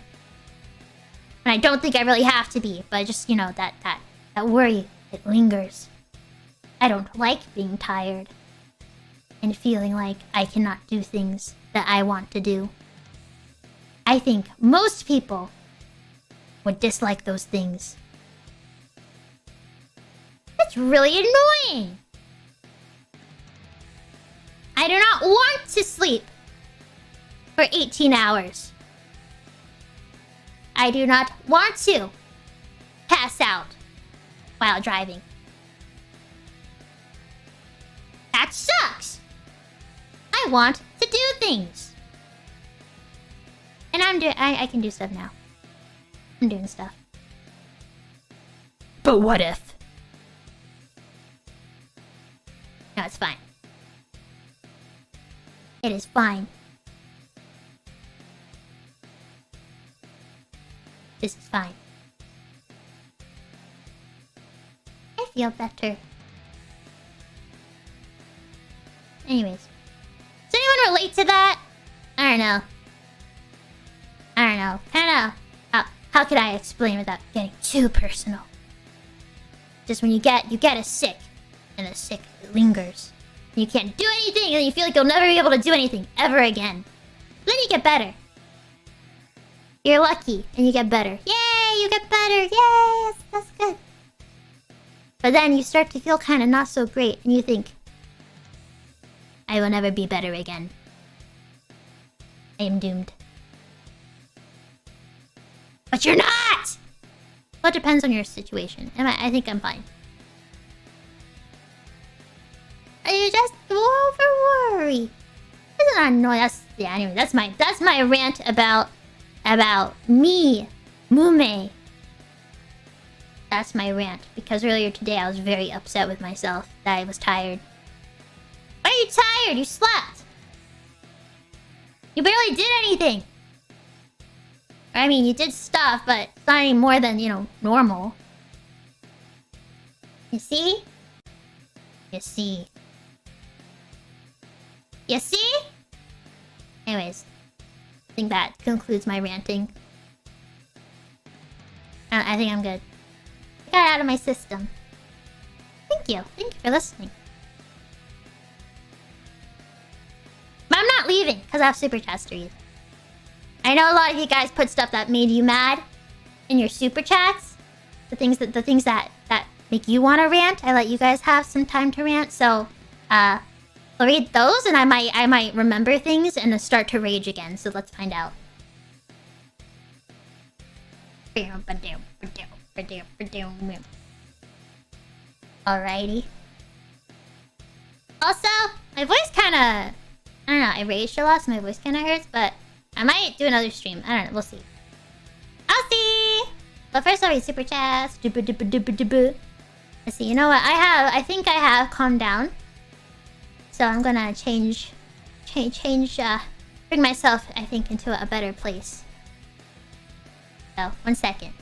And I don't think I really have to be, but just, you know, that worry, it lingers. I don't like being tired and feeling like I cannot do things that I want to do. I think most people would dislike those things. That's really annoying. I do not want to sleep for 18 hours. I do not want to pass out while driving. That sucks. I want to do things. And I can do stuff now. I'm doing stuff. But what if? No, it's fine. It is fine. This is fine. I feel better. Anyways. Does anyone relate to that? I don't know. Kinda. How could I explain without getting too personal? Just when you get a sick, and the sick lingers. And you can't do anything, and you feel like you'll never be able to do anything ever again. Then you get better. You're lucky, and you get better. Yay, you get better. Yay, that's good. But then you start to feel kind of not so great, and you think, I will never be better again. I am doomed. But you're not! Well, it depends on your situation. I think I'm fine. You just go over worry. Isn't that annoying? Anyway, that's my rant about me, Mumei. That's my rant. Because earlier today I was very upset with myself that I was tired. Why are you tired? You slept. You barely did anything. I mean, you did stuff, but it's not any more than, you know, normal. You see? You see? You see? Anyways, I think that concludes my ranting. I think I'm good. I got it out of my system. Thank you. Thank you for listening. But I'm not leaving, because I have super chats to read. I know a lot of you guys put stuff that made you mad in your super chats. The things that make you want to rant. I let you guys have some time to rant, so I'll read those, and I might remember things and start to rage again. So let's find out. Alrighty. Also, my voice kind of... I don't know, I raged a lot, so my voice kind of hurts, but I might do another stream. I don't know, we'll see. I'll see! But first I'll read Super Chats. Let's see, you know what? I think I have calmed down. So I'm gonna bring myself, I think, into a better place. So, 1 second.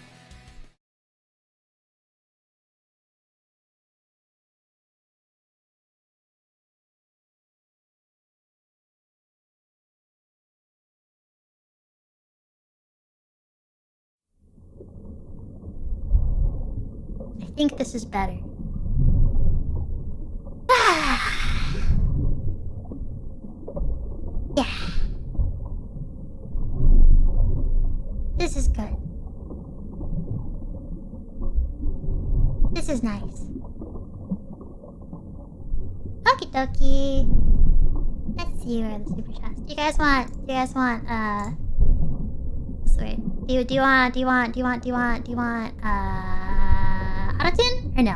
I think this is better. Yeah. This is good. This is nice. Okie dokie. Let's see where the super chats. Do you guys want, what's the word? Do you want, Autotune? Or no?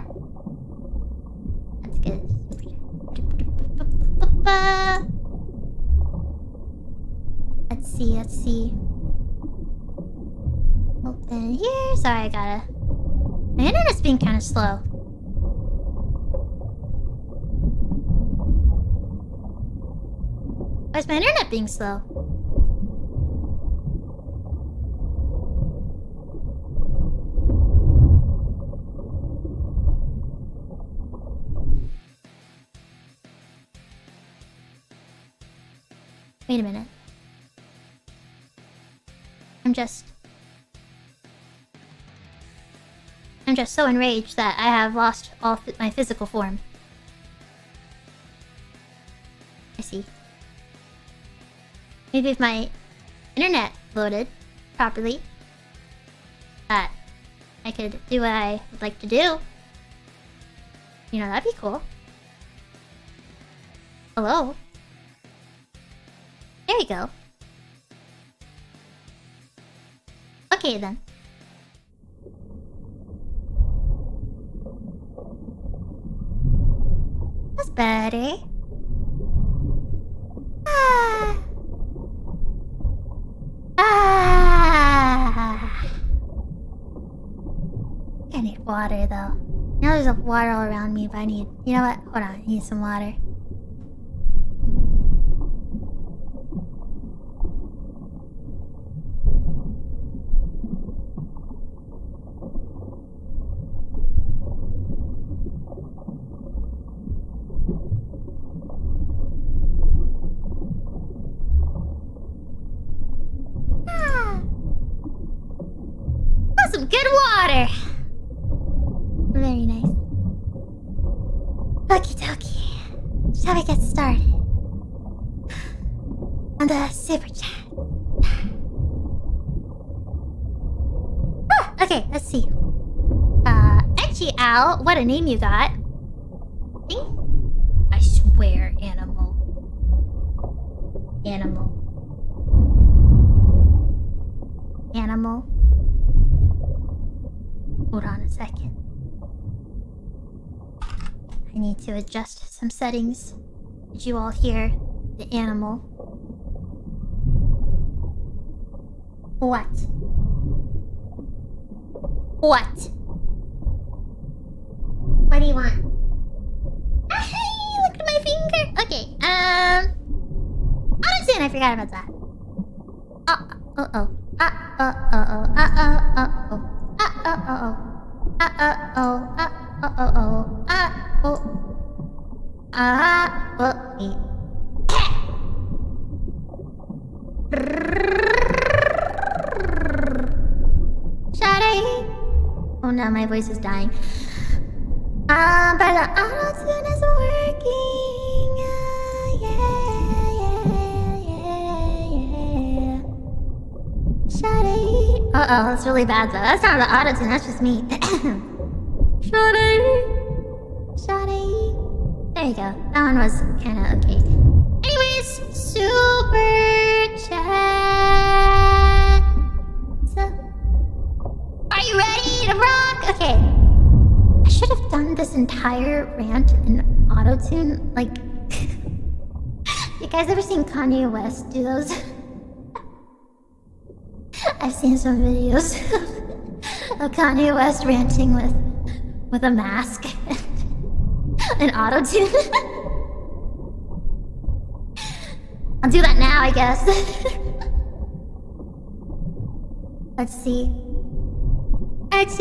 That's good. Let's see. Open here. Sorry, I gotta... My internet's being kind of slow. Why is my internet being slow? Wait a minute. I'm just so enraged that I have lost all my physical form. I see. Maybe if my internet loaded properly, that I could do what I would like to do. You know, that'd be cool. Hello? There you go. Okay then. That's better. I need water though. Now there's water all around me, but I need... You know what? Hold on, I need some water. Some good water! Very nice. Okie dokie. Shall we get started? On the super chat. Okay, let's see. Etchy Owl, what a name you got. I swear, animal. Animal. Hold on a second. I need to adjust some settings. Did you all hear the animal? What? What? What do you want? Look at my finger. Okay, Honestly, I forgot about that. Oh no, my voice is dying. But the auto-tune is working. Yeah. Shawty. Uh-oh, that's really bad though. That's not the auto-tune, that's just me. Shawty. There There you go. That one was kind of okay. Anyways, super chat. So, are you ready to rock? Okay. I should have done this entire rant in autotune. Like, you guys ever seen Kanye West do those? I've seen some videos of Kanye West ranting with a mask and autotune. I'll do that now, I guess. Let's see. Thank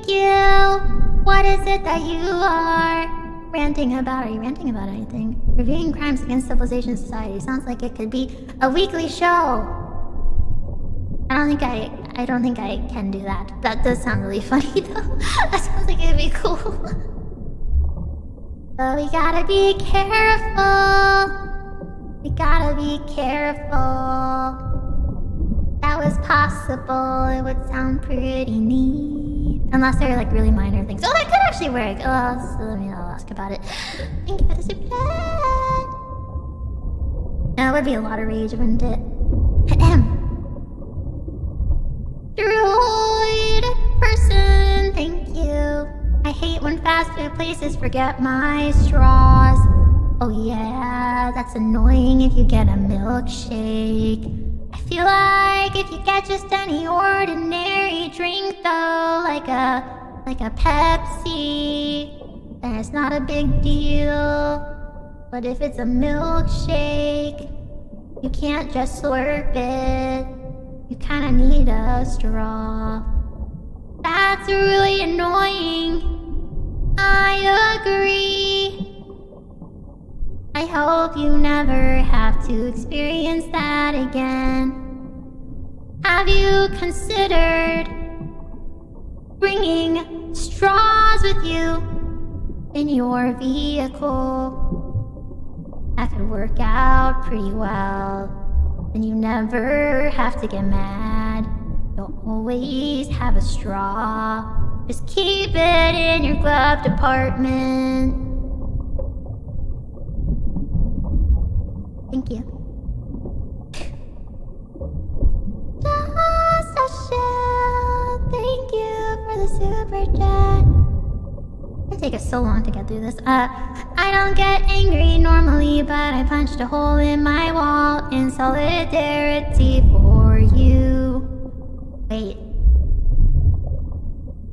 you. What is it that you are ranting about? Are you ranting about anything? Reviewing crimes against civilization society. Sounds like it could be a weekly show. I don't think I can do that. That does sound really funny though. That sounds like it'd be cool. But we gotta be careful. We gotta be careful. That was possible. It would sound pretty neat. Unless they're like really minor things. Oh, that could actually work. Oh, I'll ask about it. Thank you for the super chat. That would be a lot of rage, wouldn't it? Droid person, thank you. I hate when fast food places forget my straws. Oh yeah, that's annoying if you get a milkshake. I feel like if you get just any ordinary drink though, like a Pepsi, then it's not a big deal. But if it's a milkshake, you can't just slurp it. You kinda need a straw. That's really annoying. I agree. I hope you never have to experience that again. Have you considered bringing straws with you in your vehicle? That could work out pretty well. And you never have to get mad. You'll always have a straw. Just keep it in your glove compartment. Thank you. Just a shell. Thank you for the super chat. It take us so long to get through this. I don't get angry normally, but I punched a hole in my wall in solidarity for you. Wait.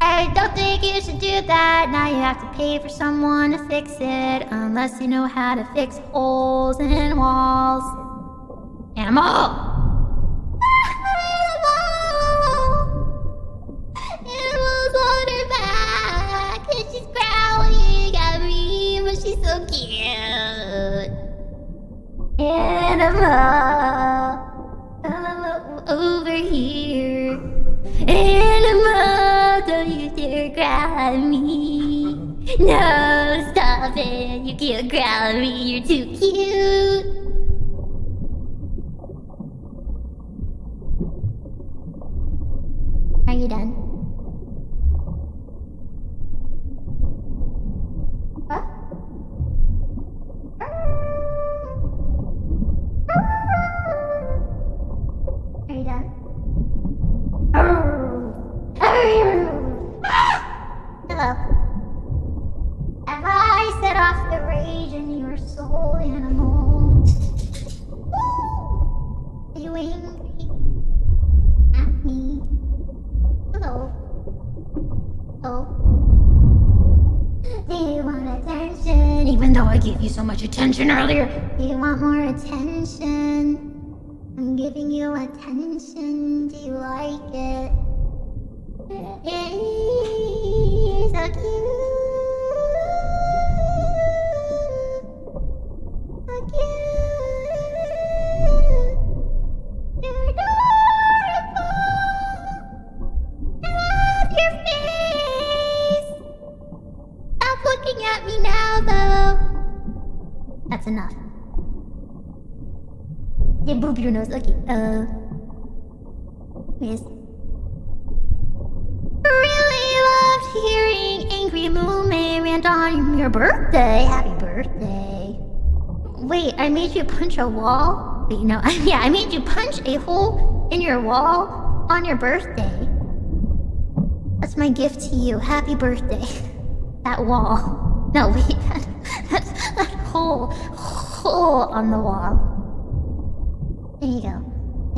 I don't think you should do that. Now you have to pay for someone to fix it, unless you know how to fix holes in walls. Animal! Animal's on her back, and she's growling at me, but she's so cute. Animal, over here. Animal, don't you dare growl at me. No, stop it. You can't growl at me. You're too cute. Are you done? What? Are you done? Hello. Have I set off the rage in your soul, animal? Are you angry at me? Hello. Oh. Do you want attention? Even though I gave you so much attention earlier. Do you want more attention? I'm giving you attention. Do you like it? You're so cute. So cute. You're adorable. I love your face. Stop looking at me now, though. That's enough. Yeah, boop your nose. Okay, yes. Really loved hearing angry Mumei And on your birthday, happy birthday. Wait, I made you punch a wall? Wait, no, yeah, I made you punch a hole in your wall on your birthday. That's my gift to you. Happy birthday. That wall. No, wait, that hole on the wall. There you go.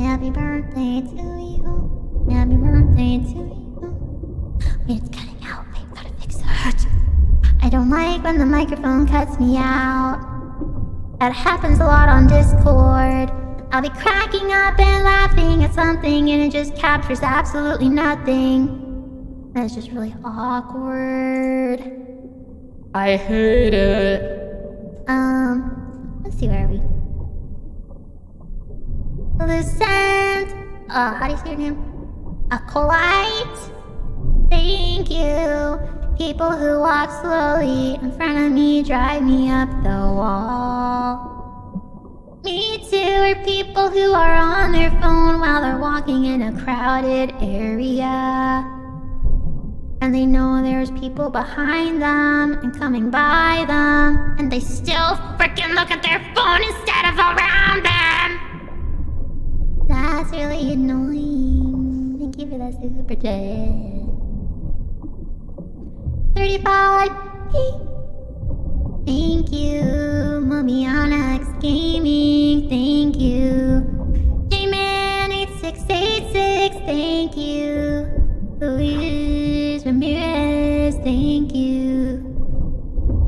Happy birthday to you. Happy birthday to you. Wait, it's cutting out. Wait, gotta fix that. I don't like when the microphone cuts me out. That happens a lot on Discord. I'll be cracking up and laughing at something and it just captures absolutely nothing. And it's just really awkward. I hate it. Let's see, where are we? Lucent. How do you say your name? Acolyte. Thank you. People who walk slowly in front of me drive me up the wall. Me too, or people who are on their phone while they're walking in a crowded area. And they know there's people behind them and coming by them, and they still freaking look at their phone instead of around them. That's really annoying. Thank you for that super chat. 35. Thank you. Mobianax Gaming. Thank you. J-Man8686. Thank you. Luis Ramirez. Thank you.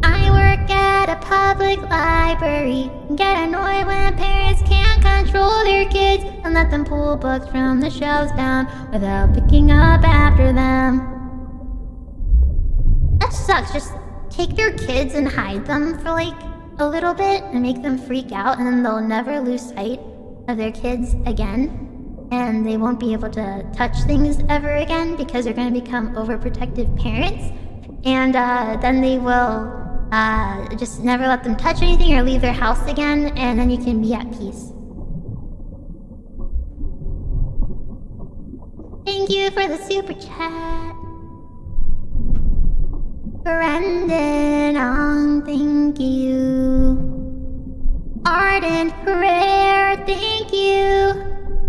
I work at a public library and get annoyed when parents can't control their kids and let them pull books from the shelves down without picking up after them. That sucks. Just take their kids and hide them for like a little bit and make them freak out, and then they'll never lose sight of their kids again. And they won't be able to touch things ever again because they're going to become overprotective parents. And then they will just never let them touch anything or leave their house again, and then you can be at peace. Thank you for the super chat. Brendan Ong, thank you. Ardent Prayer, thank you.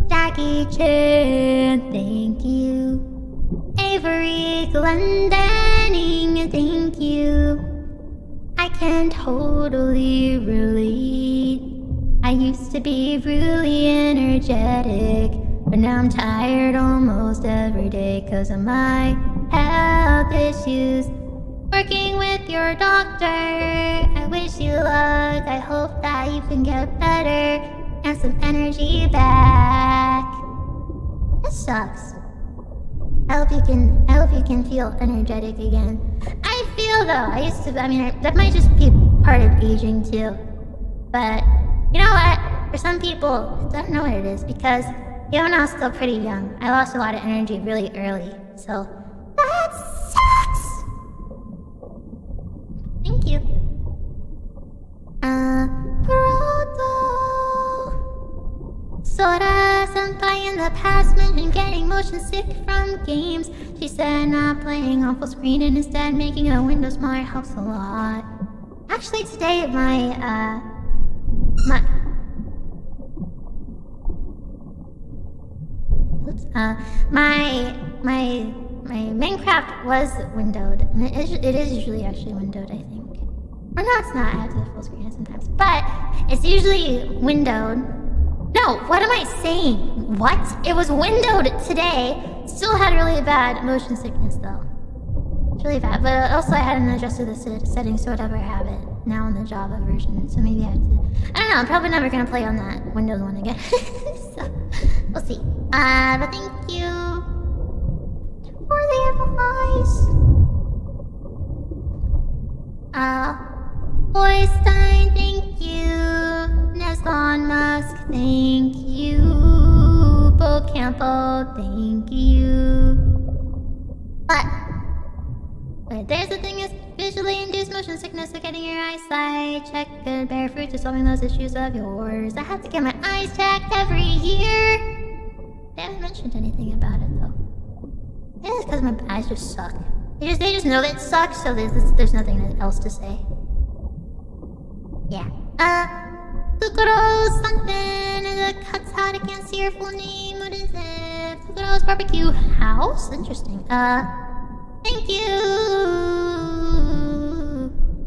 Jackie Chan, thank you. Avery Glendenning, thank you. I can totally relate. I used to be really energetic, but now I'm tired almost every day 'cause of my health issues. Working with your doctor, I wish you luck. I hope that you can get better and some energy back. That sucks. I hope you can feel energetic again. I feel though, that might just be part of aging too. But you know what? For some people, I don't know what it is because even though I was still pretty young, I lost a lot of energy really early. So that sucks. Thank you. Proto. Sora senpai in the past mentioned getting motion sick from games. She said not playing on full screen and instead making a window smaller helps a lot. Actually today my Minecraft was windowed, and it is usually actually windowed, I think. Or no, it's not. I have to full screen it sometimes, but it's usually windowed. No, what am I saying? What? It was windowed today. Still had really bad motion sickness though. It's really bad, but also I hadn't adjusted the settings to whatever I have it now on the Java version, so maybe I have to. I don't know. I'm probably never gonna play on that Windows one again. So we'll see. But thank you for the advice. Boystein, thank you. Neslon Musk, thank you. Bo Campbell, thank you. But wait, there's the thing is visually induced motion sickness affecting your eyesight. Check good bear fruit to solving those issues of yours. I have to get my eyes checked every year. They haven't mentioned anything about it though. Maybe it's because my eyes just suck. They just know that it sucks, so there's nothing else to say. Yeah. Fukuro something and it cuts out. I can't see her full name. What is it? Fukuro's barbecue house? Interesting. Thank you.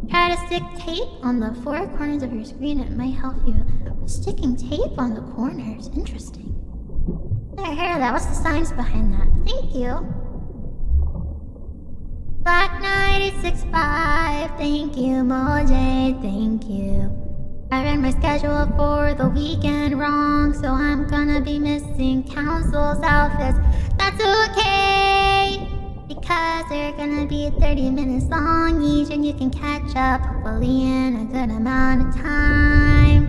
Try to stick tape on the four corners of your screen. It might help you. Sticking tape on the corners. Interesting. Never heard of that. What's the science behind that? Thank you. Black Knight 865. Thank you, Mojay. Thank you. I ran my schedule for the weekend wrong, so I'm gonna be missing council's outfits. That's okay, because they're gonna be 30 minutes long each, and you can catch up, hopefully in a good amount of time.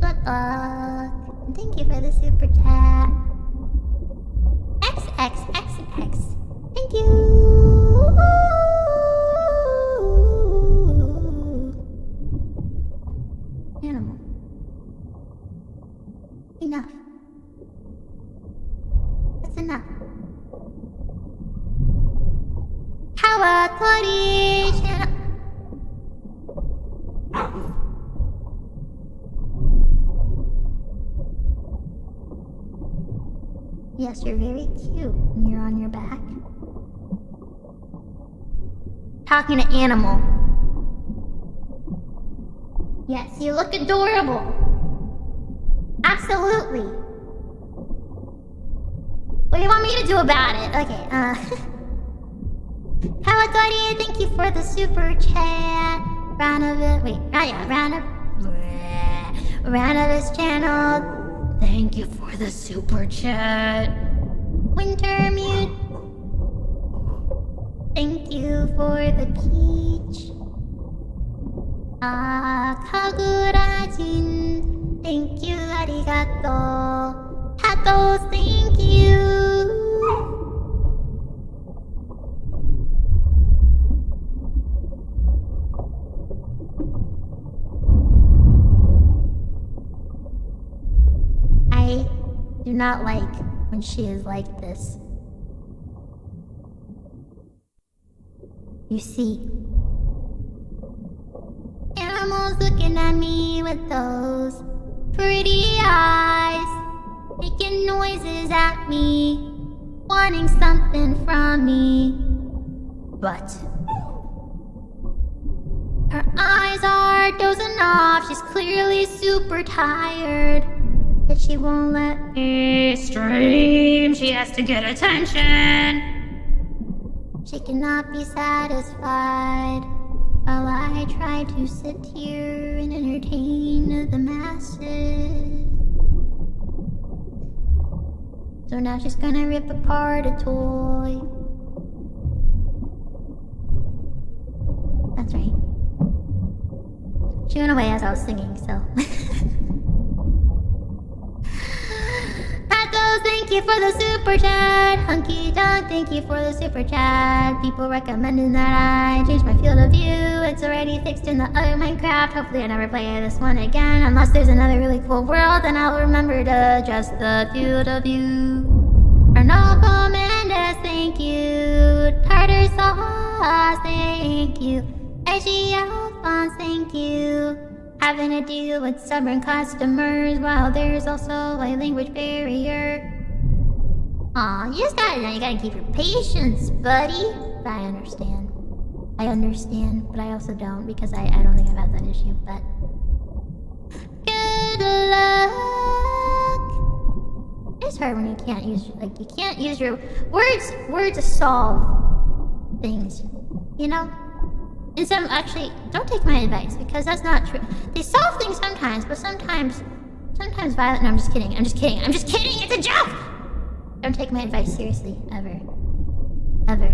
Good luck. Thank you for the super chat. XXXX. Thank you. Animal. Enough. That's enough. Kawatori channel. Yes, you're very cute when you're on your back. Talking to animal. Yes, you look adorable. Absolutely. What do you want me to do about it? Okay, Kawatori, thank you for the super chat. Ranovis channel. Thank you for the super chat. Wintermute. Thank you for the peach. Kagura-jin. Thank you, arigato. Hatos, thank you. I do not like when she is like this. You see, animals looking at me with those pretty eyes, making noises at me, wanting something from me. But her eyes are dozing off. She's clearly super tired, but she won't let me stream. She has to get attention. She cannot be satisfied while I try to sit here and entertain the masses. So now she's gonna rip apart a toy. That's right. She went away as I was singing, so... Thank you for the super chat. Hunky Dog, thank you for the super chat. People recommending that I change my field of view. It's already fixed in the other Minecraft. Hopefully I never play this one again. Unless there's another really cool world, then I'll remember to adjust the field of view. Arnaldo Mendes, thank you. Tartar Sauce, thank you. Edgy Alphonse, thank you. Having to deal with stubborn customers while there's also a language barrier. Aw, you gotta keep your patience, buddy. But I understand. But I also don't, because I don't think I've had that issue, but... Good luck! It's hard when you can't use your words to solve things, you know? And some, actually, don't take my advice, because that's not true. They solve things sometimes, but sometimes violent. No, I'm just kidding, it's a joke! Don't take my advice seriously, ever. Ever.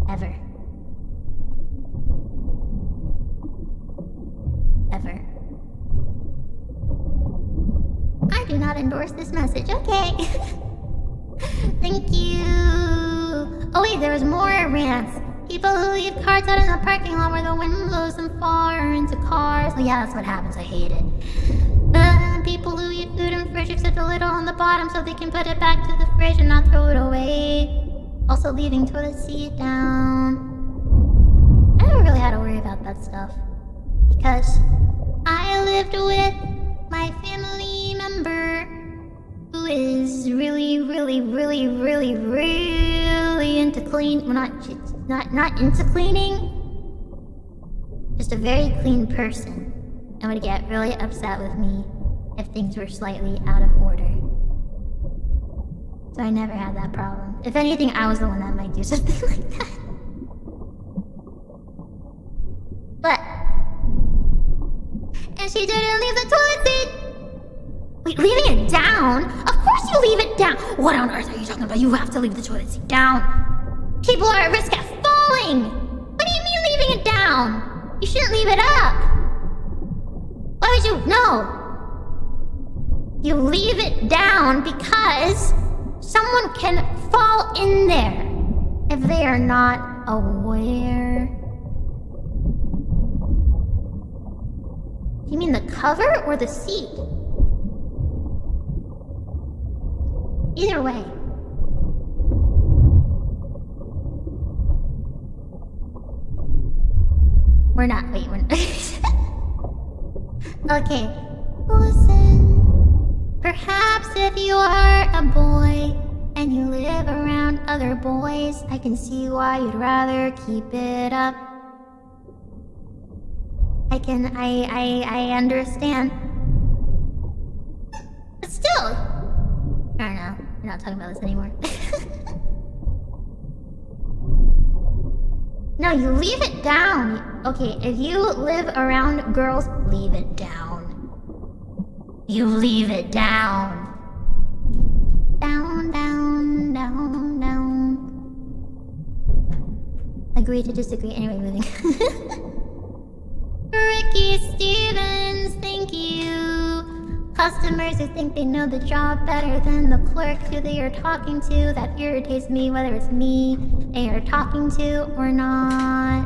Ever. Ever. I do not endorse this message, okay. Thank you. Oh wait, there was more rants. People who leave carts out in the parking lot where the wind blows them far into cars. Oh yeah, that's what happens, I hate it. People who eat food in fridge except a little on the bottom so they can put it back to the fridge and not throw it away. Also leaving toilet seat down. I never really had to worry about that stuff. Because I lived with my family member who is really into clean. Well, not into cleaning. Just a very clean person. And would get really upset with me if things were slightly out of order. So I never had that problem. If anything, I was the one that might do something like that. But... And she didn't leave the toilet seat! Wait, leaving it down? Of course you leave it down! What on earth are you talking about? You have to leave the toilet seat down! People are at risk of falling! What do you mean leaving it down? You shouldn't leave it up! Why would you... No! You leave it down because someone can fall in there if they are not aware. You mean the cover or the seat? Either way. We're not. Wait, we're not. Okay. Listen. Perhaps if you are a boy and you live around other boys, I can see why you'd rather keep it up. I understand. But still... I don't know. We're not talking about this anymore. No, you leave it down. Okay, if you live around girls, leave it down. You leave it down. Down, down, down, down. Agree to disagree. Anyway, moving. Ricky Stevens, thank you. Customers who think they know the job better than the clerk who they are talking to. That irritates me, whether it's me they are talking to or not.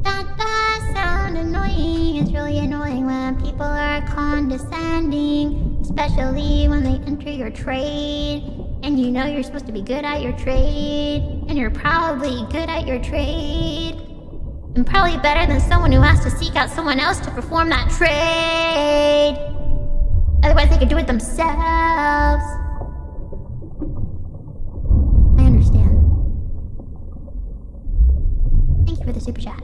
That does sound annoying. It's really annoying when people are condescending, especially when they enter your trade and you know you're supposed to be good at your trade, and you're probably good at your trade. And probably better than someone who has to seek out someone else to perform that trade. Otherwise, they could do it themselves. I understand. Thank you for the super chat.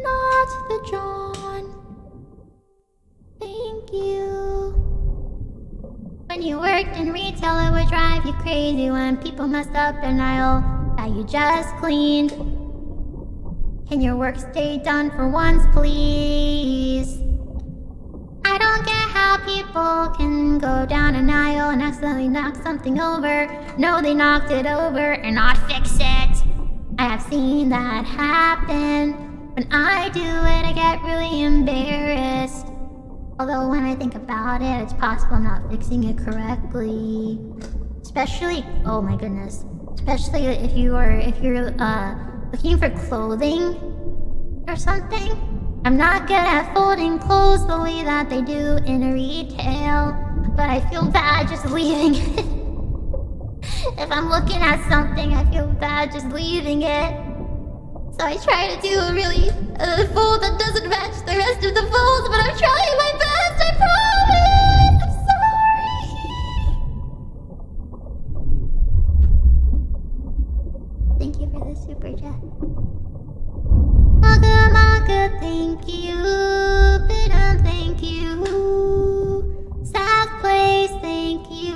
Not the John. Thank you. When you worked in retail, it would drive you crazy when people messed up an aisle that you just cleaned. Can your work stay done for once, please? I don't get how people can go down an aisle and accidentally knock something over. No, they knocked it over and not fix it. I have seen that happen. When I do it, I get really embarrassed. Although when I think about it, it's possible I'm not fixing it correctly. Especially, oh my goodness. Especially if you're looking for clothing or something. I'm not good at folding clothes the way that they do in retail, but I feel bad just leaving it. If I'm looking at something, I feel bad just leaving it. So I try to do a fold that doesn't match the rest of the folds, but I'm trying my best, I promise! I'm sorry! Thank you for the super chat. Maga, thank you. Bidam, thank you. South Place, thank you.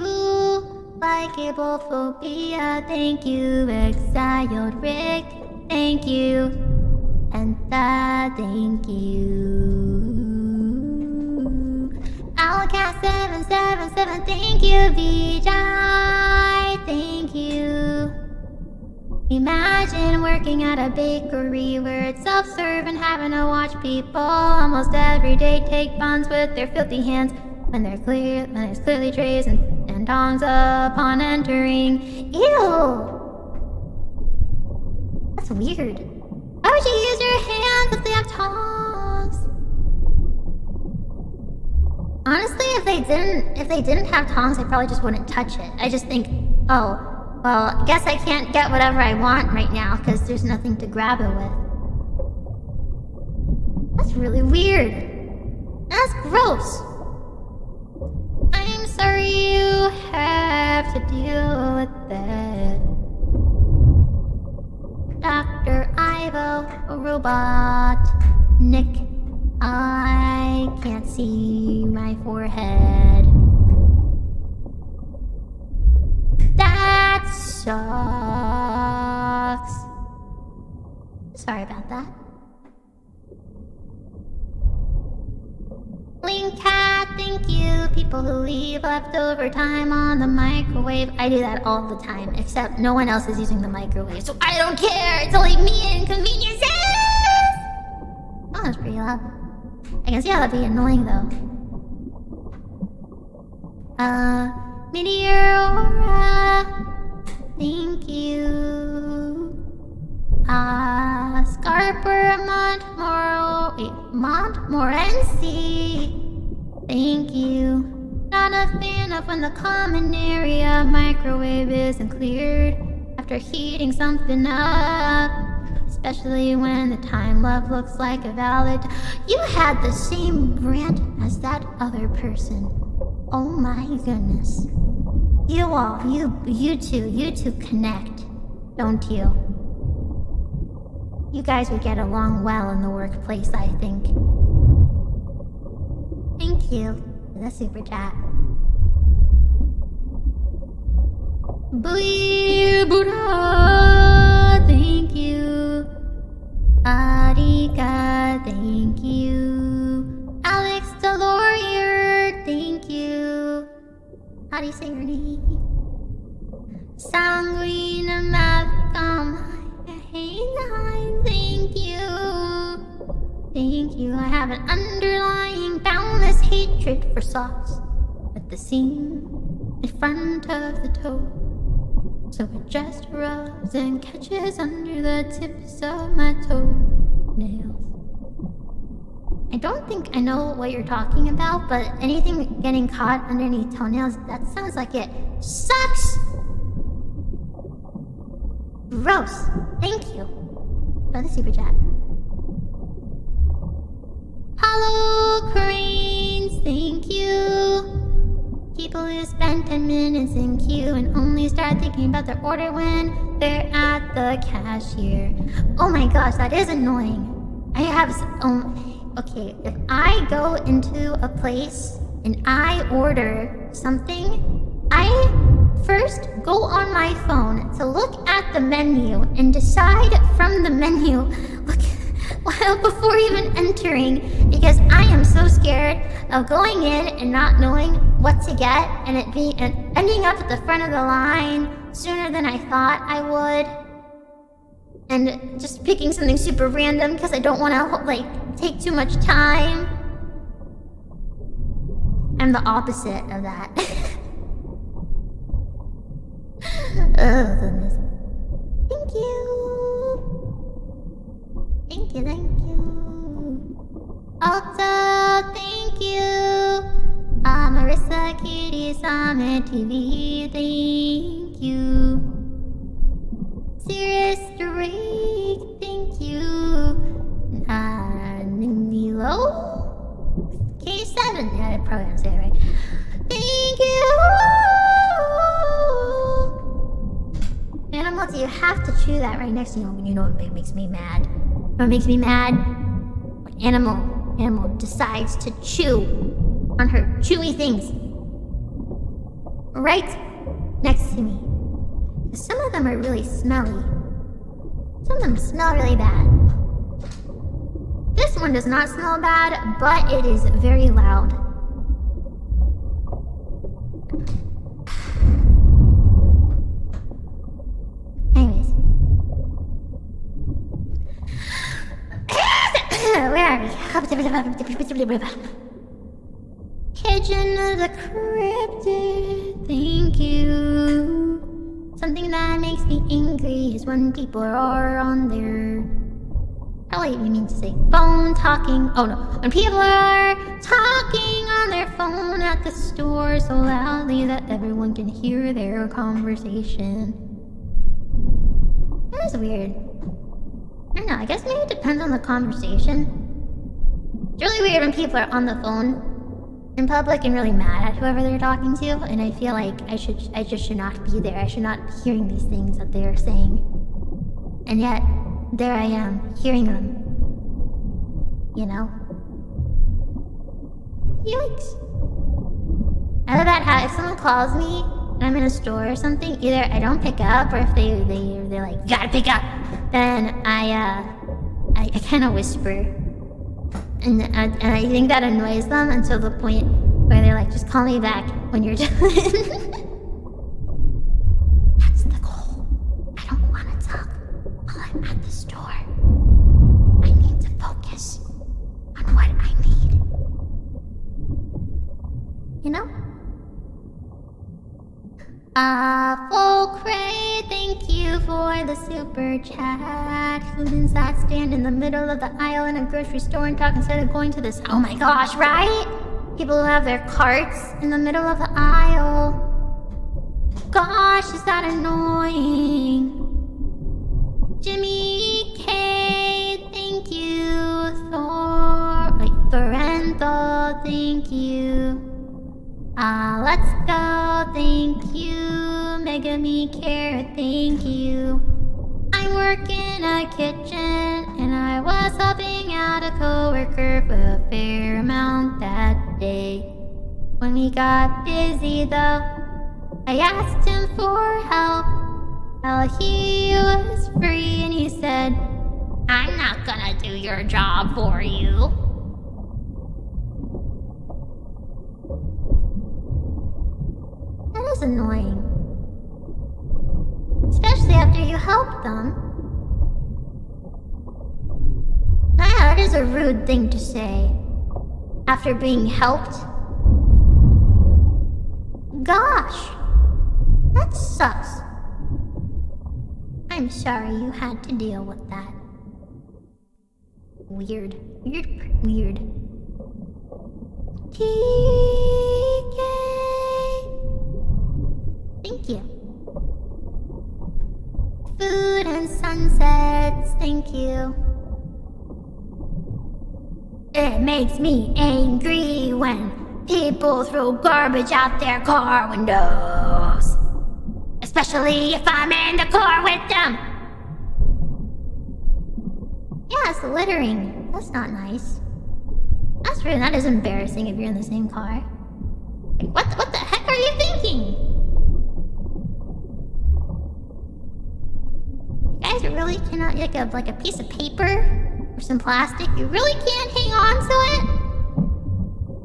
Likeable Phobia, thank you. Exiled Rick, thank you. And thank you. Owlcat 777, thank you. Vijay, thank you. Imagine working at a bakery where it's self-serve and having to watch people almost every day take buns with their filthy hands when there's clearly trays and tongs upon entering. Ew! That's weird. Why would you use your hands if they have tongs? Honestly, if they didn't have tongs, I probably just wouldn't touch it. I just think, Oh, well, I guess I can't get whatever I want right now because there's nothing to grab it with. That's really weird. That's gross. I'm sorry you have to deal with that. Dr. Ivo, a robot. Nick, I can't see my forehead. That sucks. Sorry about that. Link cat, thank you. People who leave leftover time on the microwave. I do that all the time, except no one else is using the microwave, so I don't care. It's only me and inconveniences. Oh, that's pretty loud. I can see how that'd be annoying though. Meteora, thank you. Scarper Montmorency, thank you. Not a fan of when the common area microwave isn't cleared after heating something up. Especially when the time left looks like a valid... You had the same rant as that other person. Oh my goodness. You two connect, don't you? You guys would get along well in the workplace, I think. Thank you for the super chat. Buddha, thank you. Arika, thank you. Alex Delorier, thank you. How do you say your name? Sanguine Malcolm, thank you. Thank you. I have an underlying boundless hatred for socks at the seam in front of the toe. So it just rubs and catches under the tips of my toenails. I don't think I know what you're talking about, but anything getting caught underneath toenails, that sounds like it sucks! Gross. Thank you for the super chat. Hollow Cranes, thank you. People who spend 10 minutes in queue and only start thinking about their order when they're at the cashier. Oh my gosh, that is annoying. I have okay, if I go into a place and I order something, I first go on my phone to look at the menu and decide from the menu before even entering, because I am so scared of going in and not knowing what to get and ending up at the front of the line sooner than I thought I would, and just picking something super random because I don't want to take too much time. I'm the opposite of that. Oh goodness. Thank you. Thank you, thank you. Also, thank you. Marissa Kitty Sami TV, thank you. Ceres Drake, thank you. Nilo? K7, yeah, I pronounced it right. Thank you. Animals, you have to chew that right next to you when you know what makes me mad. What makes me mad? When animal decides to chew on her chewy things right next to me. Some of them are really smelly. Some of them smell really bad. This one does not smell bad, but it is very loud. Anyways. Where are we? Pigeon of the Cryptid, thank you. Something that makes me angry is when people are on their Probably you mean to say phone talking. Oh no. When people are talking on their phone at the store so loudly that everyone can hear their conversation. That is weird. I don't know, I guess maybe it depends on the conversation. It's really weird when people are on the phone in public and really mad at whoever they're talking to, and I feel like I just should not be there. I should not be hearing these things that they're saying. And yet, there I am, hearing them. You know? Yikes. I love that how if someone calls me and I'm in a store or something, either I don't pick up, or if they're like, you gotta pick up, then I kind of whisper. And I think that annoys them until the point where they're like, just call me back when you're done. That's the goal. I don't want to talk while I'm at the store. I need to focus on what I need. You know? Folkray, thank you for the super chat. Hoomans that stand in the middle of the aisle in a grocery store and talk instead of going to this. Oh my gosh, right? People who have their carts in the middle of the aisle. Gosh, is that annoying? Jimmy K, thank you. Thorento, thank you. Let's go, thank you. Megami Care, thank you. I work in a kitchen, and I was helping out a coworker for a fair amount that day. When we got busy though, I asked him for help. Well, he was free and he said, I'm not gonna do your job for you. That is annoying. Especially after you help them. That is a rude thing to say. After being helped. Gosh. That sucks. I'm sorry you had to deal with that. Weird. Weird. TK. Thank you. Food and sunsets, thank you. It makes me angry when people throw garbage out their car windows. Especially if I'm in the car with them. Yeah, it's littering. That's not nice. That's rude. That is embarrassing if you're in the same car. Like, what the heck are you thinking? You guys really cannot, like a piece of paper or some plastic, you really can't hang on to it?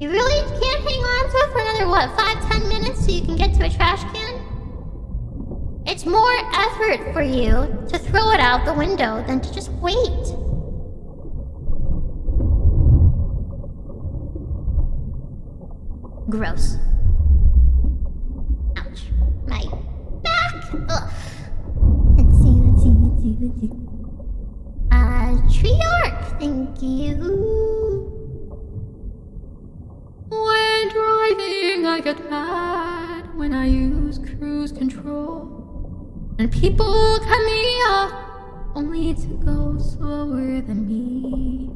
You really can't hang on to it for another, 5-10 minutes so you can get to a trash can? It's more effort for you to throw it out the window than to just wait. Gross. Ouch. My back! Ugh. Let's see. Triarch, thank you. When driving, I get mad when I use cruise control. And people cut me off only to go slower than me.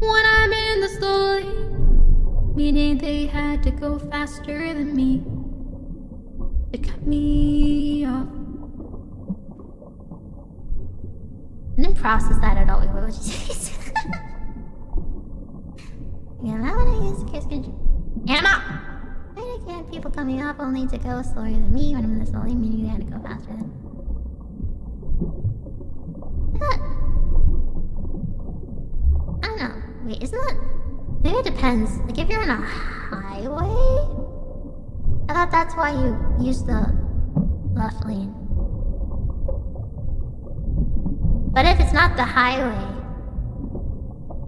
When I'm in the slow lane, meaning they had to go faster than me to cut me off. I didn't process that at all. Wait, what did you say? Yeah, that one I use cruise control. Anna! Why can't people cut me off only to go slower than me when I'm in the slow lane, meaning they had to go faster than me? I don't know. Wait, isn't that... Maybe it depends. Like, if you're on a highway? I thought that's why you use the left lane. But if it's not the highway,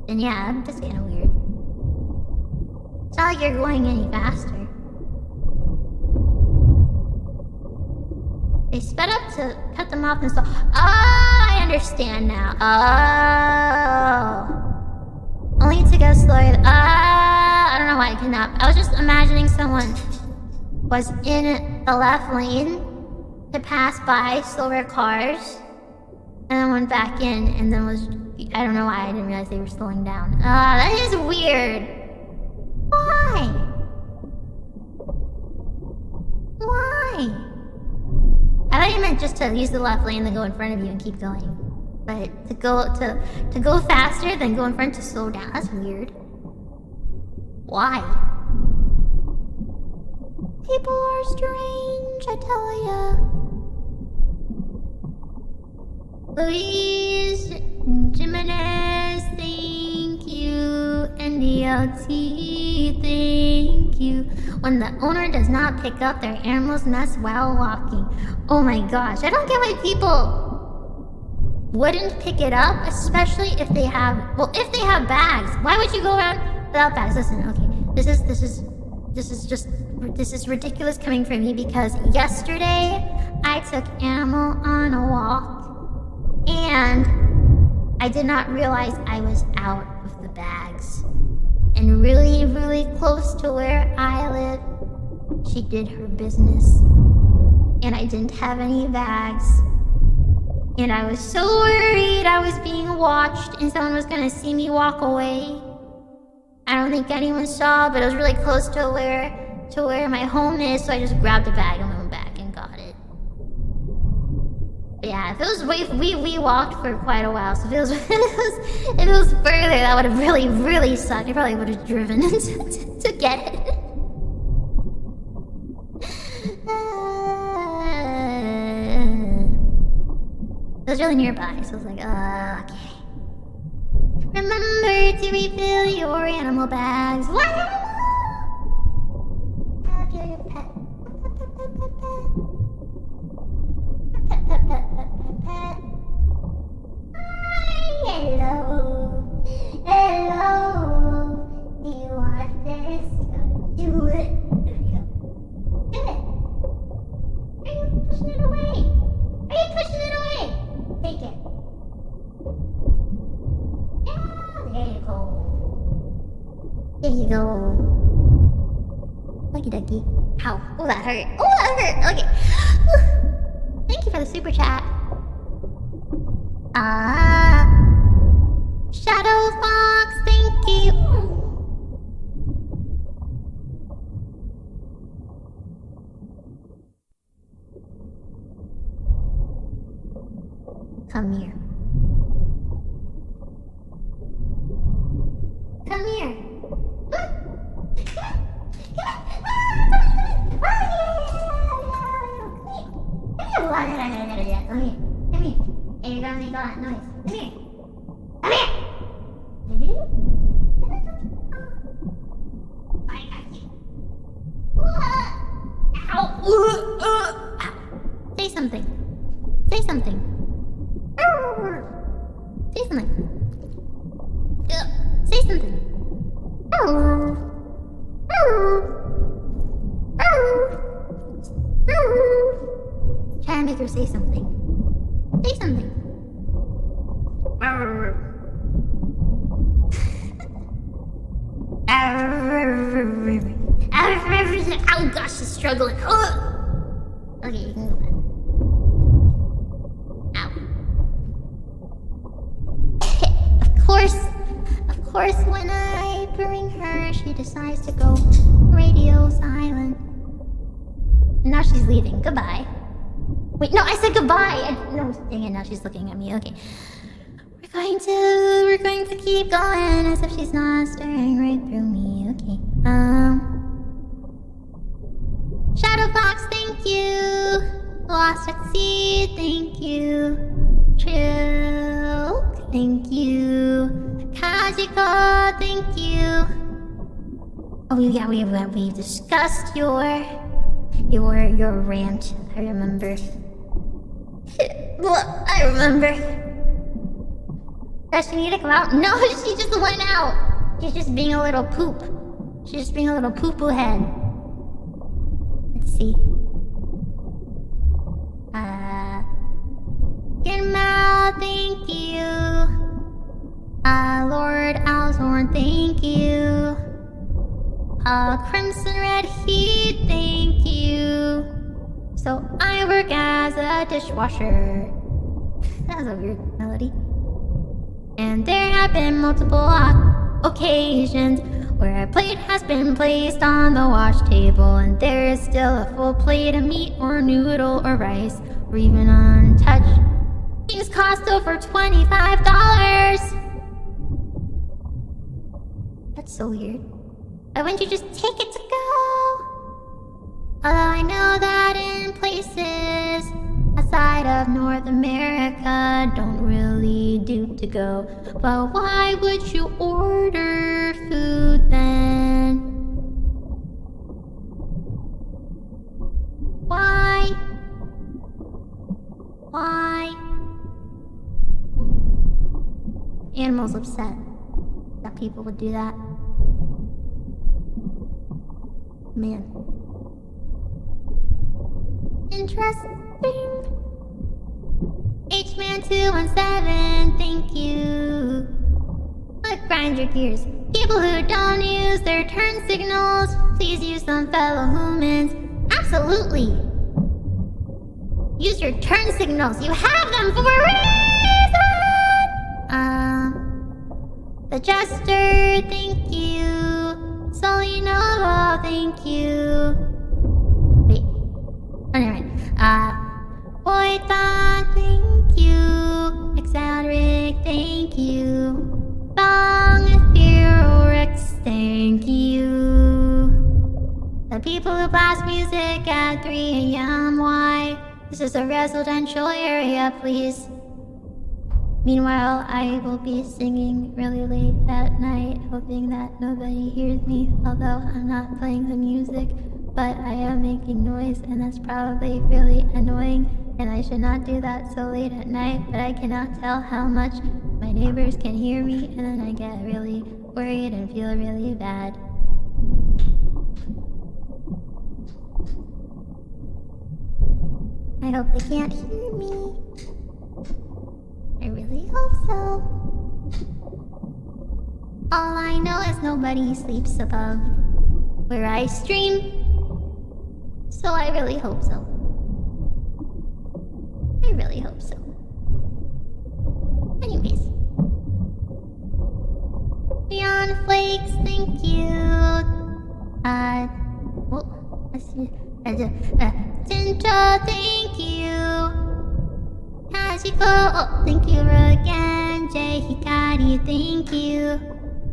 then yeah, that's kind of weird. It's not like you're going any faster. They sped up to cut them off and so. Oh, I understand now. Oh. Only to go slower. I don't know why I cannot. I was just imagining someone was in the left lane to pass by slower cars and then went back in and then was. I don't know why I didn't realize they were slowing down. That is weird. Why? Why? I thought you meant just to use the left lane, then go in front of you and keep going. But to go faster, then go in front to slow down. That's weird. Why? People are strange, I tell ya. Luis Jimenez, thank you. NDLT, thank you. When the owner does not pick up their animal's mess while walking. Oh my gosh, I don't get why people wouldn't pick it up, especially if they have, well, if they have bags. Why would you go around without bags? Listen, okay, this is ridiculous coming from me because yesterday I took Animal on a walk and I did not realize I was out of the bags. And really, really close to where I live, she did her business. And I didn't have any bags. And I was so worried I was being watched and someone was gonna see me walk away. I don't think anyone saw, but it was really close to where my home is, so I just grabbed the bag and went back and got it. But yeah, if it was we walked for quite a while, so if it was further, that would have really, really sucked. I probably would have driven to get it. It was really nearby, so I was like, okay. Remember to refill your animal bags. What animal? After your pet. Pet. Hello. Hello. Do you want this? Do it. Do it. Are you pushing it away? Are you pushing it away? Take it. Yeah, there you go. There you go. Lucky ducky. Ow. Oh, that hurt. Oh, that hurt. Okay. Thank you for the super chat. Shadow Fox, thank you. Come here. Come here. Come here. And you're gonna make all that noise. Come here. Come here. I got you. Ow. Ow. Say something. Say something. Say something. Say something. Try and make her say something. Say something. Oh gosh, she's struggling. Okay, you can go back. Of course, when I bring her, she decides to go radio silent. Now she's leaving. Goodbye. Wait, no, I said goodbye. No, dang it, now she's looking at me. Okay. We're going to keep going as if she's not staring right through me. Okay. Shadow Fox, thank you. Lost at Sea, thank you. Trill, thank you. Kajiko, thank you. Oh yeah, we discussed your rant. I remember. I remember. Does she need to come out? No, she just went out. She's just being a little poop. She's just being a little poo-poo head. Let's see. Crimson red heat, thank you. So I work as a dishwasher. That was a weird melody. And there have been multiple occasions where a plate has been placed on the wash table and there is still a full plate of meat or noodle or rice or even untouched. Things cost over $25. That's so weird. Why wouldn't you just take it to go? Although I know that in places outside of North America don't really do to go. But why would you order food then? Why? Why? Animals upset that people would do that. Man. Interesting. H-Man217, thank you. Look, grind your gears. People who don't use their turn signals, please use them, fellow Hoomans. Absolutely. Use your turn signals. You have them for a reason. The Jester, thank you. Solinova, thank you. Wait. Oh, never mind. Boython, thank you. Exalric, thank you. Bong Theorix, thank you. The people who blast music at 3 a.m. Why? This is a residential area, please. Meanwhile, I will be singing really late at night, hoping that nobody hears me, although I'm not playing the music, but I am making noise, and that's probably really annoying, and I should not do that so late at night, but I cannot tell how much my neighbors can hear me, and then I get really worried and feel really bad. I hope they can't hear me. I really hope so. All I know is nobody sleeps above where I stream. So I really hope so. I really hope so. Anyways. Beyond Flakes, thank you. Let's see. Tinta, thank you. Hachiko, thank you again. Jay Hikari, thank you.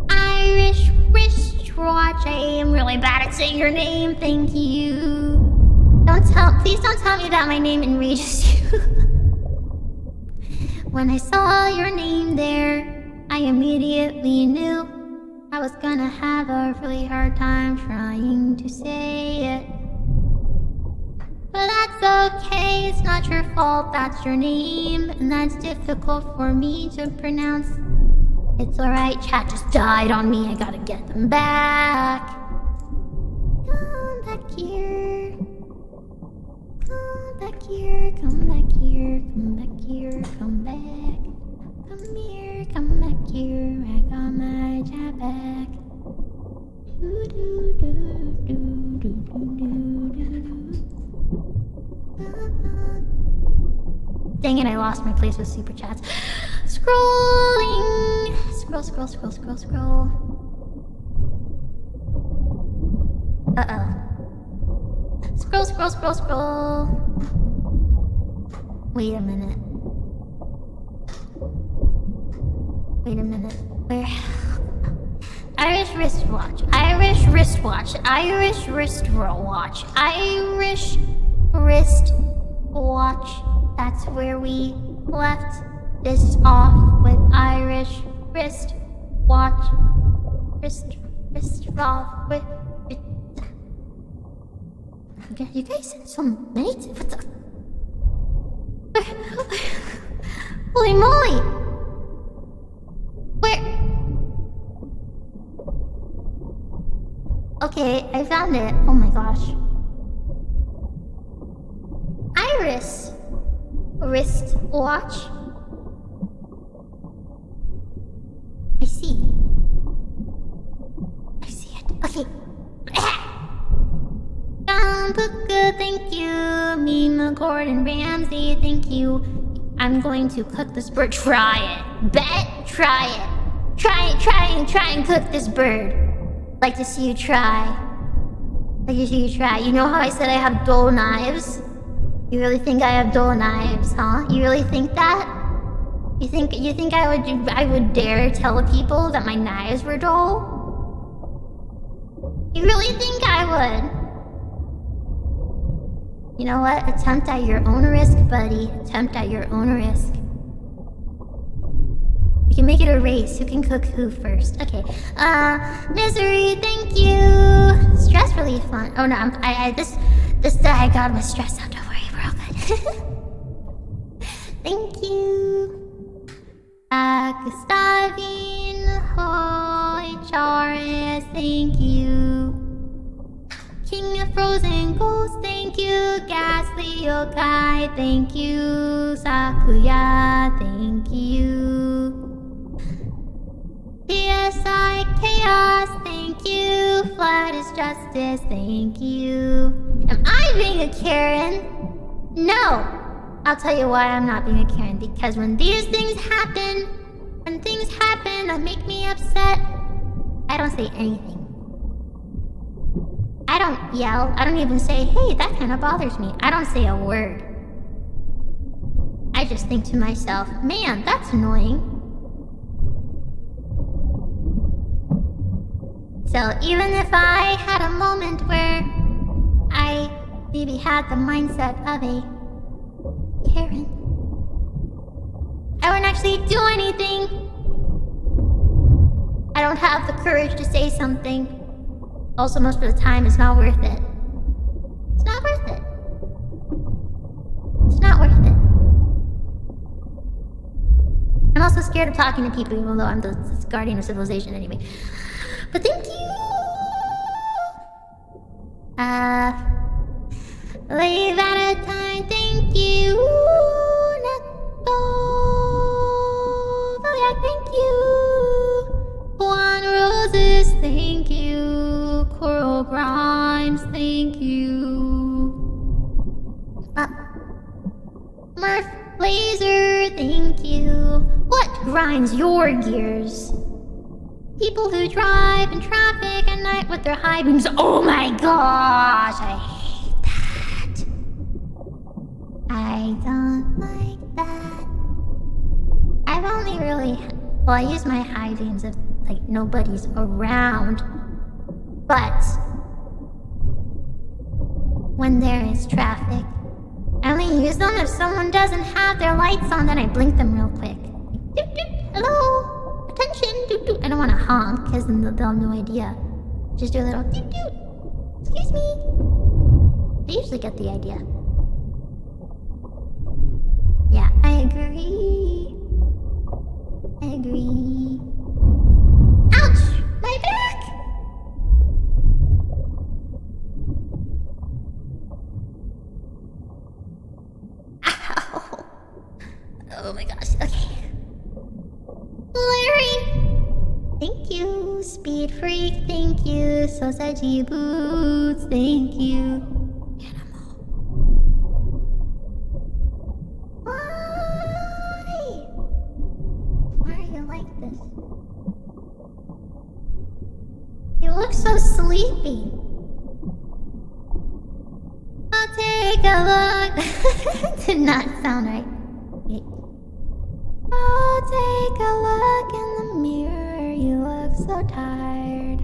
Irish wristwatch, I am really bad at saying your name, thank you. Please don't tell me that my name enrages you. When I saw your name there, I immediately knew I was gonna have a really hard time trying to say it. But that's okay, it's not your fault, that's your name, and that's difficult for me to pronounce. It's alright, chat just died on me, I gotta get them back. Come back here. Come back here, come back here, come back here, come back. Come here, come back here, I got my chat back. Dang it, I lost my place with super chats. Scrolling! Scroll. Uh-oh. Scroll. Wait a minute. Where? Irish wristwatch. That's where we left this off with Irish wristwatch. You guys said so many. What the? Holy moly! Where? Okay, I found it. Oh my gosh. Iris wristwatch. I see it. Okay. Puka, thank you. Mima Gordon Ramsay, thank you. I'm going to cook this bird. Try it. Bet. Try it. Try and cook this bird. Like to see you try. Like to see you try. You know how I said I have dull knives? You really think I have dull knives, huh? You really think that? You think I would dare tell people that my knives were dull? You really think I would? You know what? Attempt at your own risk, buddy. Attempt at your own risk. We can make it a race. Who can cook who first? Okay. Misery, thank you. Stress relief fun. Oh no, I got my stress out. Don't worry, we're all good. Thank you. Gustavine, Hoy, Charis, thank you. King of Frozen Ghosts, thank you. Ghastly Yokai, thank you. Sakuya, thank you. PSI Chaos, thank you. Flood is Justice, thank you. Am I being a Karen? No! I'll tell you why I'm not being a Karen. Because when these things happen, that make me upset, I don't say anything. I don't yell. I don't even say, hey, that kind of bothers me. I don't say a word. I just think to myself, man, that's annoying. So even if I had a moment where I maybe had the mindset of a Karen, I wouldn't actually do anything. I don't have the courage to say something. Also, most of the time, it's not worth it. It's not worth it. It's not worth it. I'm also scared of talking to people, even though I'm the guardian of civilization anyway. But thank you! Leave at a time, thank you! Neko! Oh yeah, thank you! Juan Roses, thank you! Coral Grimes, thank you! Murph Laser, thank you! What grinds your gears? People who drive in traffic at night with their high beams. Oh my gosh, I hate that. I don't like that. I've only really... Well, I use my high beams if, like, nobody's around. But... when there is traffic, I only use them if someone doesn't have their lights on, then I blink them real quick. Doot, doot, hello? Attention, doot doot. I don't want to honk because then they'll have no idea. Just do a little doot doot. Excuse me. I usually get the idea. Yeah, I agree. I agree. Ouch! My back! Ow! Oh my gosh, okay. Larry! Thank you, Speed Freak, thank you, Sausage Boots, thank you. Animal. Why? Why are you like this? You look so sleepy. I'll take a look. Did not sound right. Wait. I'll take a look in the mirror, you look so tired.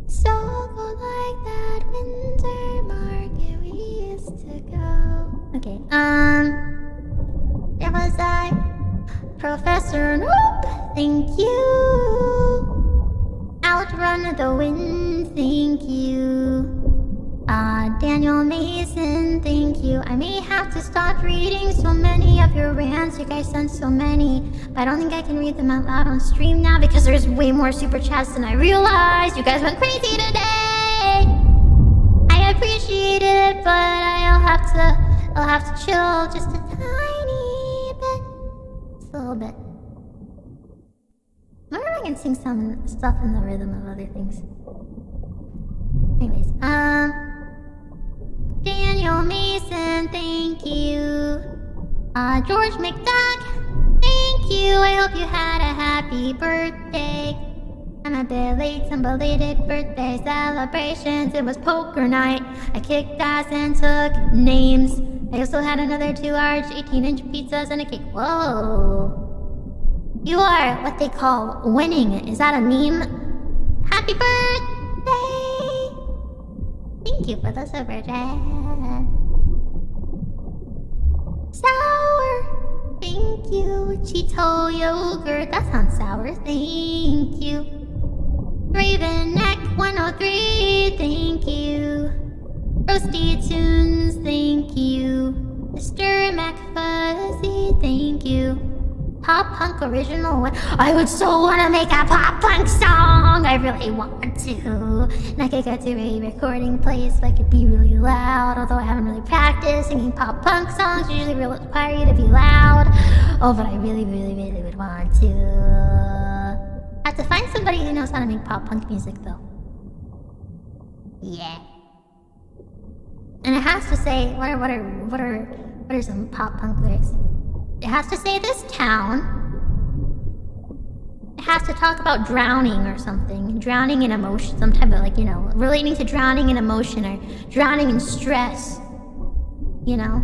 So cold like that winter market we used to go. Okay, there was I, Professor Nope, thank you. Outrun the wind, thank you. Daniel Mason, thank you. I may have to stop reading so many of your rants. You guys sent so many, but I don't think I can read them out loud on stream now because there's way more super chats than I realized. You guys went crazy today. I appreciate it, but I'll have to chill just a tiny bit. Just a little bit. I wonder if I can sing some stuff in the rhythm of other things. Anyways, Daniel Mason, thank you. George McDuck, thank you. I hope you had a happy birthday. I'm a bit late, some belated birthday celebrations. It was poker night. I kicked ass and took names. I also had another 2 large 18-inch pizzas and a cake. Whoa. You are what they call winning. Is that a meme? Happy birthday! Thank you for the super chat. Sour! Thank you. Cheeto yogurt. That sounds sour. Thank you. Raven Neck 103. Thank you. Roasty Tunes. Thank you. Mr. McFuzzy. Thank you. Pop punk original. I would so want to make a pop punk song. I really want to. And I could get to a recording place that could be really loud. Although I haven't really practiced singing pop punk songs. Usually require you to be loud. Oh, but I really, really, really would want to. I have to find somebody who knows how to make pop punk music, though. Yeah. And it has to say, what are some pop punk lyrics? It has to say this town. It has to talk about drowning or something. Drowning in emotion. Some type of, like, you know, relating to drowning in emotion or drowning in stress. You know?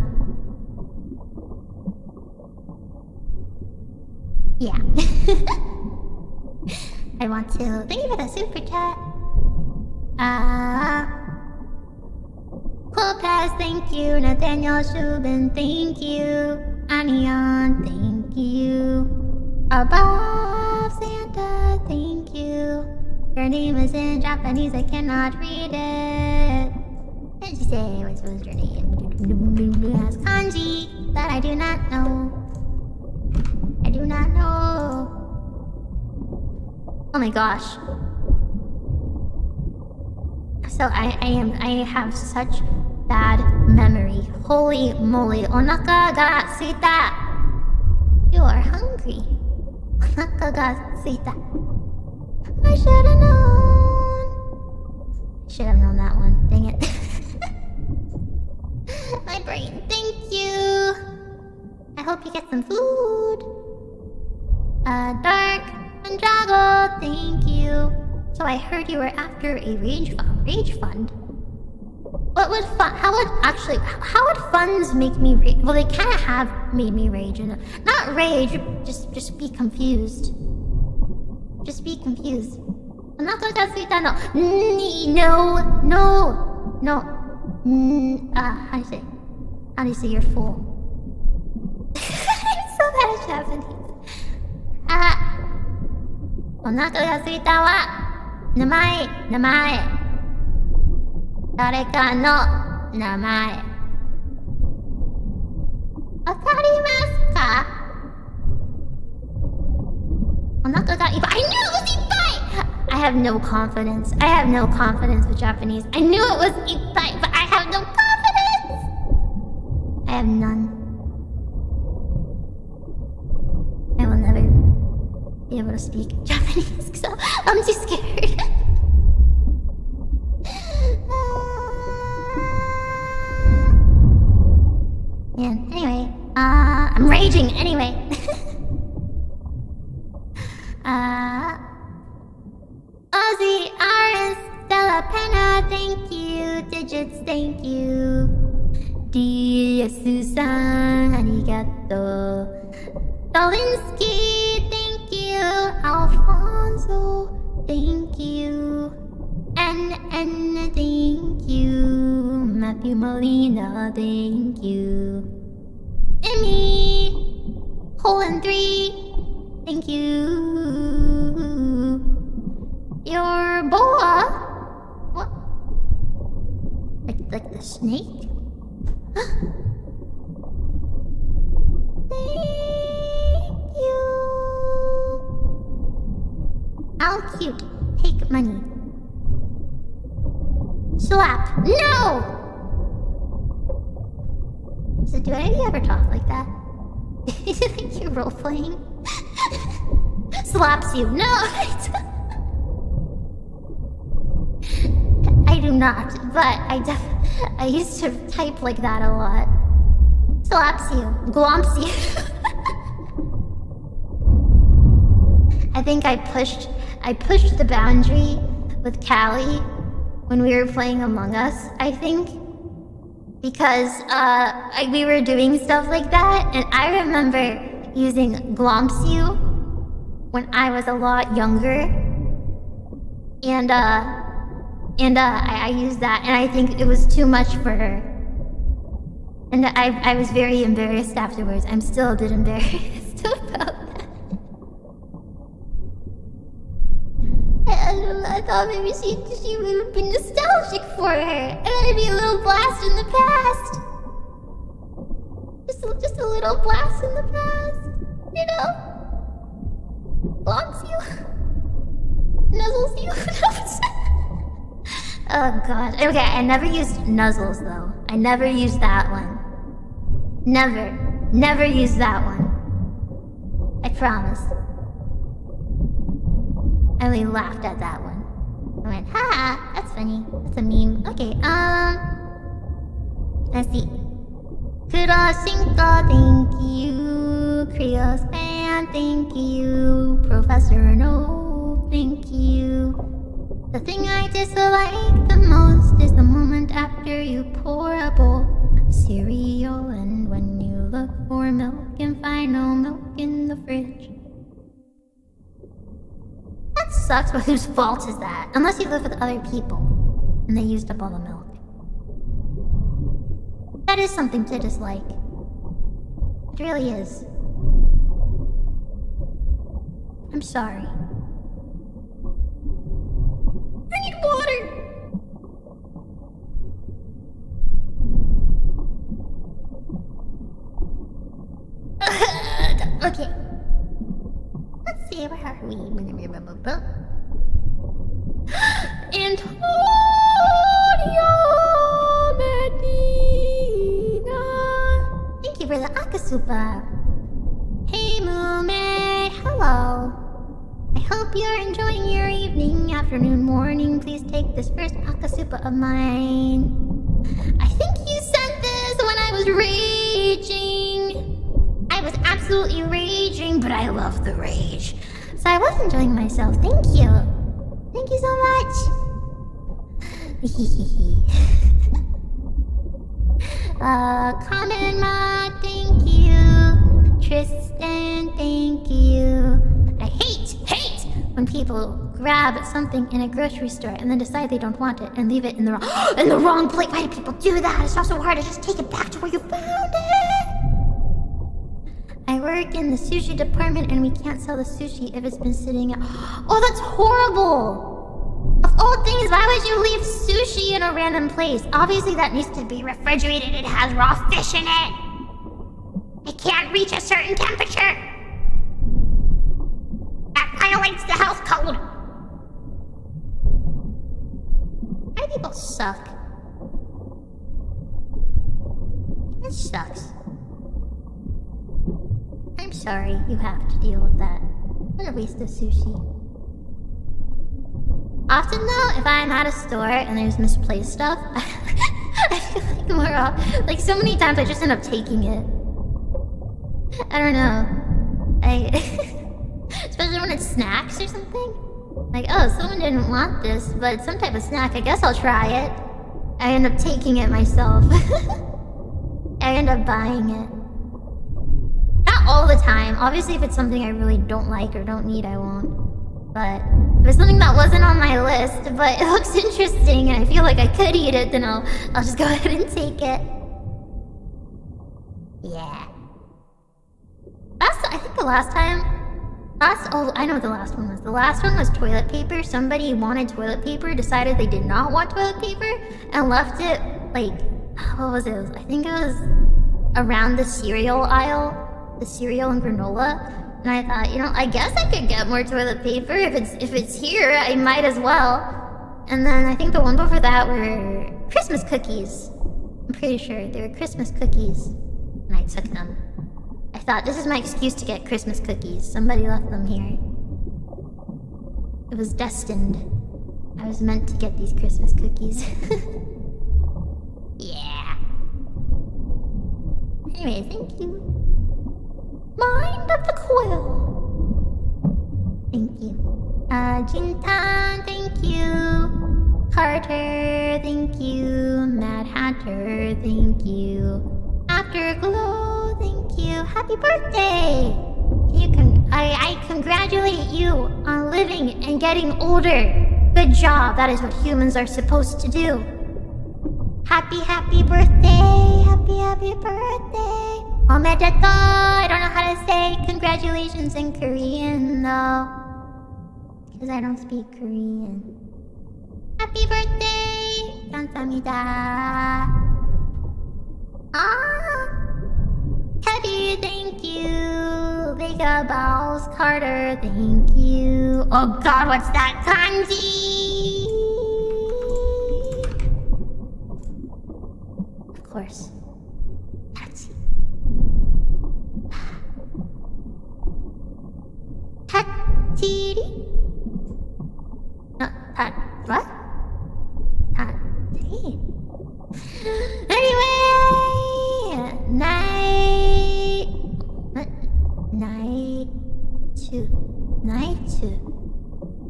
Yeah. I want to. Thank you for the super chat. Lopez, thank you. Nathaniel Shubin, thank you. Anion, thank you. Above Santa, thank you. Your name is in Japanese, I cannot read it. What did you say? What was your name? Has kanji that I do not know. I do not know. Oh my gosh. So I have such bad memory. Holy moly. Onaka ga suita. You are hungry. Onaka ga suita. I should have known. Should have known that one. Dang it. My brain. Thank you. I hope you get some food. Dark Mandrago. Thank you. So I heard you were after a rage fund. What would how would funds make me rage? Well, they kind of have made me rage, and not rage, just be confused. Just be confused. I'm not gonna say that. No. How do you say you're full? I'm so bad at Japanese. お腹が空いたわ。名前。誰かの名前。わかりますか？お腹がいっぱい。I knew it was いっぱい! I have no confidence. I have no confidence with Japanese. I knew it was いっぱい, but I have no confidence! I have none. I will never be able to speak Japanese, so I'm too scared. Man, anyway, I'm raging anyway. Ozzy, Aris, Stella Penna, thank you. Digits, thank you. Susan, arigato. Dolinsky, thank you. Alfonso, thank you. N, thank you. Matthew Molina, thank you. Emmy, Holland 3, thank you. Your boa? What? Like the snake? Thank you. How cute. Take money. Slap. No! So do any of you ever talk like that? You think you're role-playing? Slaps you. No! I I do not, but I used to type like that a lot. Slaps you. Glomps you. I think I pushed the boundary with Callie when we were playing Among Us, I think. Because we were doing stuff like that, and I remember using Glomps you when I was a lot younger. And I used that, and I think it was too much for her. And I was very embarrassed afterwards. I'm still a bit embarrassed about that. I thought maybe she would be nostalgic for her, and then it'd be a little blast in the past. Just a little blast in the past, you know? Blocks you, nuzzles you. Oh god. Okay, I never used nuzzles though. I never used that one. Never used that one. I promise. I only laughed at that one. I went, ha, that's funny. That's a meme. Okay, let's see. Kurosinko, thank you. Krios fan, thank you. Professor No, thank you. The thing I dislike the most is the moment after you pour a bowl of cereal, and when you look for milk and find no milk in the fridge. That sucks, but whose fault is that? Unless you live with other people and they used up all the milk. That is something to dislike. It really is. I'm sorry. I need water! Okay. Let's see, where are we? Antonio Medina! Thank you for the Akasupa. Hey, Mumei, hello. I hope you're enjoying your evening, afternoon, morning. Please take this first Akasupa of mine. I think you sent this when I was raging. I was absolutely raging, but I love the rage. So I was enjoying myself. Thank you. Thank you so much. Common Mod, thank you. Tristan, thank you. I hate when people grab something in a grocery store and then decide they don't want it and leave it in the wrong place. Why do people do that? It's not so hard to just take it back to where you found it. I work in the sushi department and we can't sell the sushi if it's been sitting out. Oh, that's horrible! Of all things, why would you leave sushi in a random place? Obviously that needs to be refrigerated. It has raw fish in it. It can't reach a certain temperature. That violates the health code. Why do people suck? That sucks. I'm sorry you have to deal with that. What a waste of sushi. Often though, if I'm at a store and there's misplaced stuff, I feel like like so many times I just end up taking it. I don't know. Especially when it's snacks or something. Like, oh, someone didn't want this, but it's some type of snack. I guess I'll try it. I end up taking it myself. I end up buying it. Not all the time. Obviously, if it's something I really don't like or don't need, I won't. But if it's something that wasn't on my list, but it looks interesting and I feel like I could eat it, then I'll just go ahead and take it. Yeah. I think the last time... I know what the last one was. The last one was toilet paper. Somebody wanted toilet paper, decided they did not want toilet paper, and left it, like... What was it? I think it was around the cereal aisle. The cereal and granola. And I thought, I guess I could get more toilet paper. If it's here, I might as well. And then I think the one before that were Christmas cookies. I'm pretty sure they were Christmas cookies. And I took them. I thought, this is my excuse to get Christmas cookies. Somebody left them here. It was destined. I was meant to get these Christmas cookies. Yeah. Anyway, thank you. Mind of the Quill. Thank you. Jintan, thank you. Carter, thank you. Mad Hatter, thank you. Afterglow, thank you. Happy birthday! I congratulate you on living and getting older. Good job. That is what humans are supposed to do. Happy birthday. Happy birthday. Omedeto. I don't know how to say congratulations in Korean though, because I don't speak Korean. Happy birthday. 감사합니다. Happy, thank you. Vega Balls, Carter, thank you. Oh god, what's that kanji? Of course. Tatsy. Tatsiri? No, what? Tatsiri. Anyway,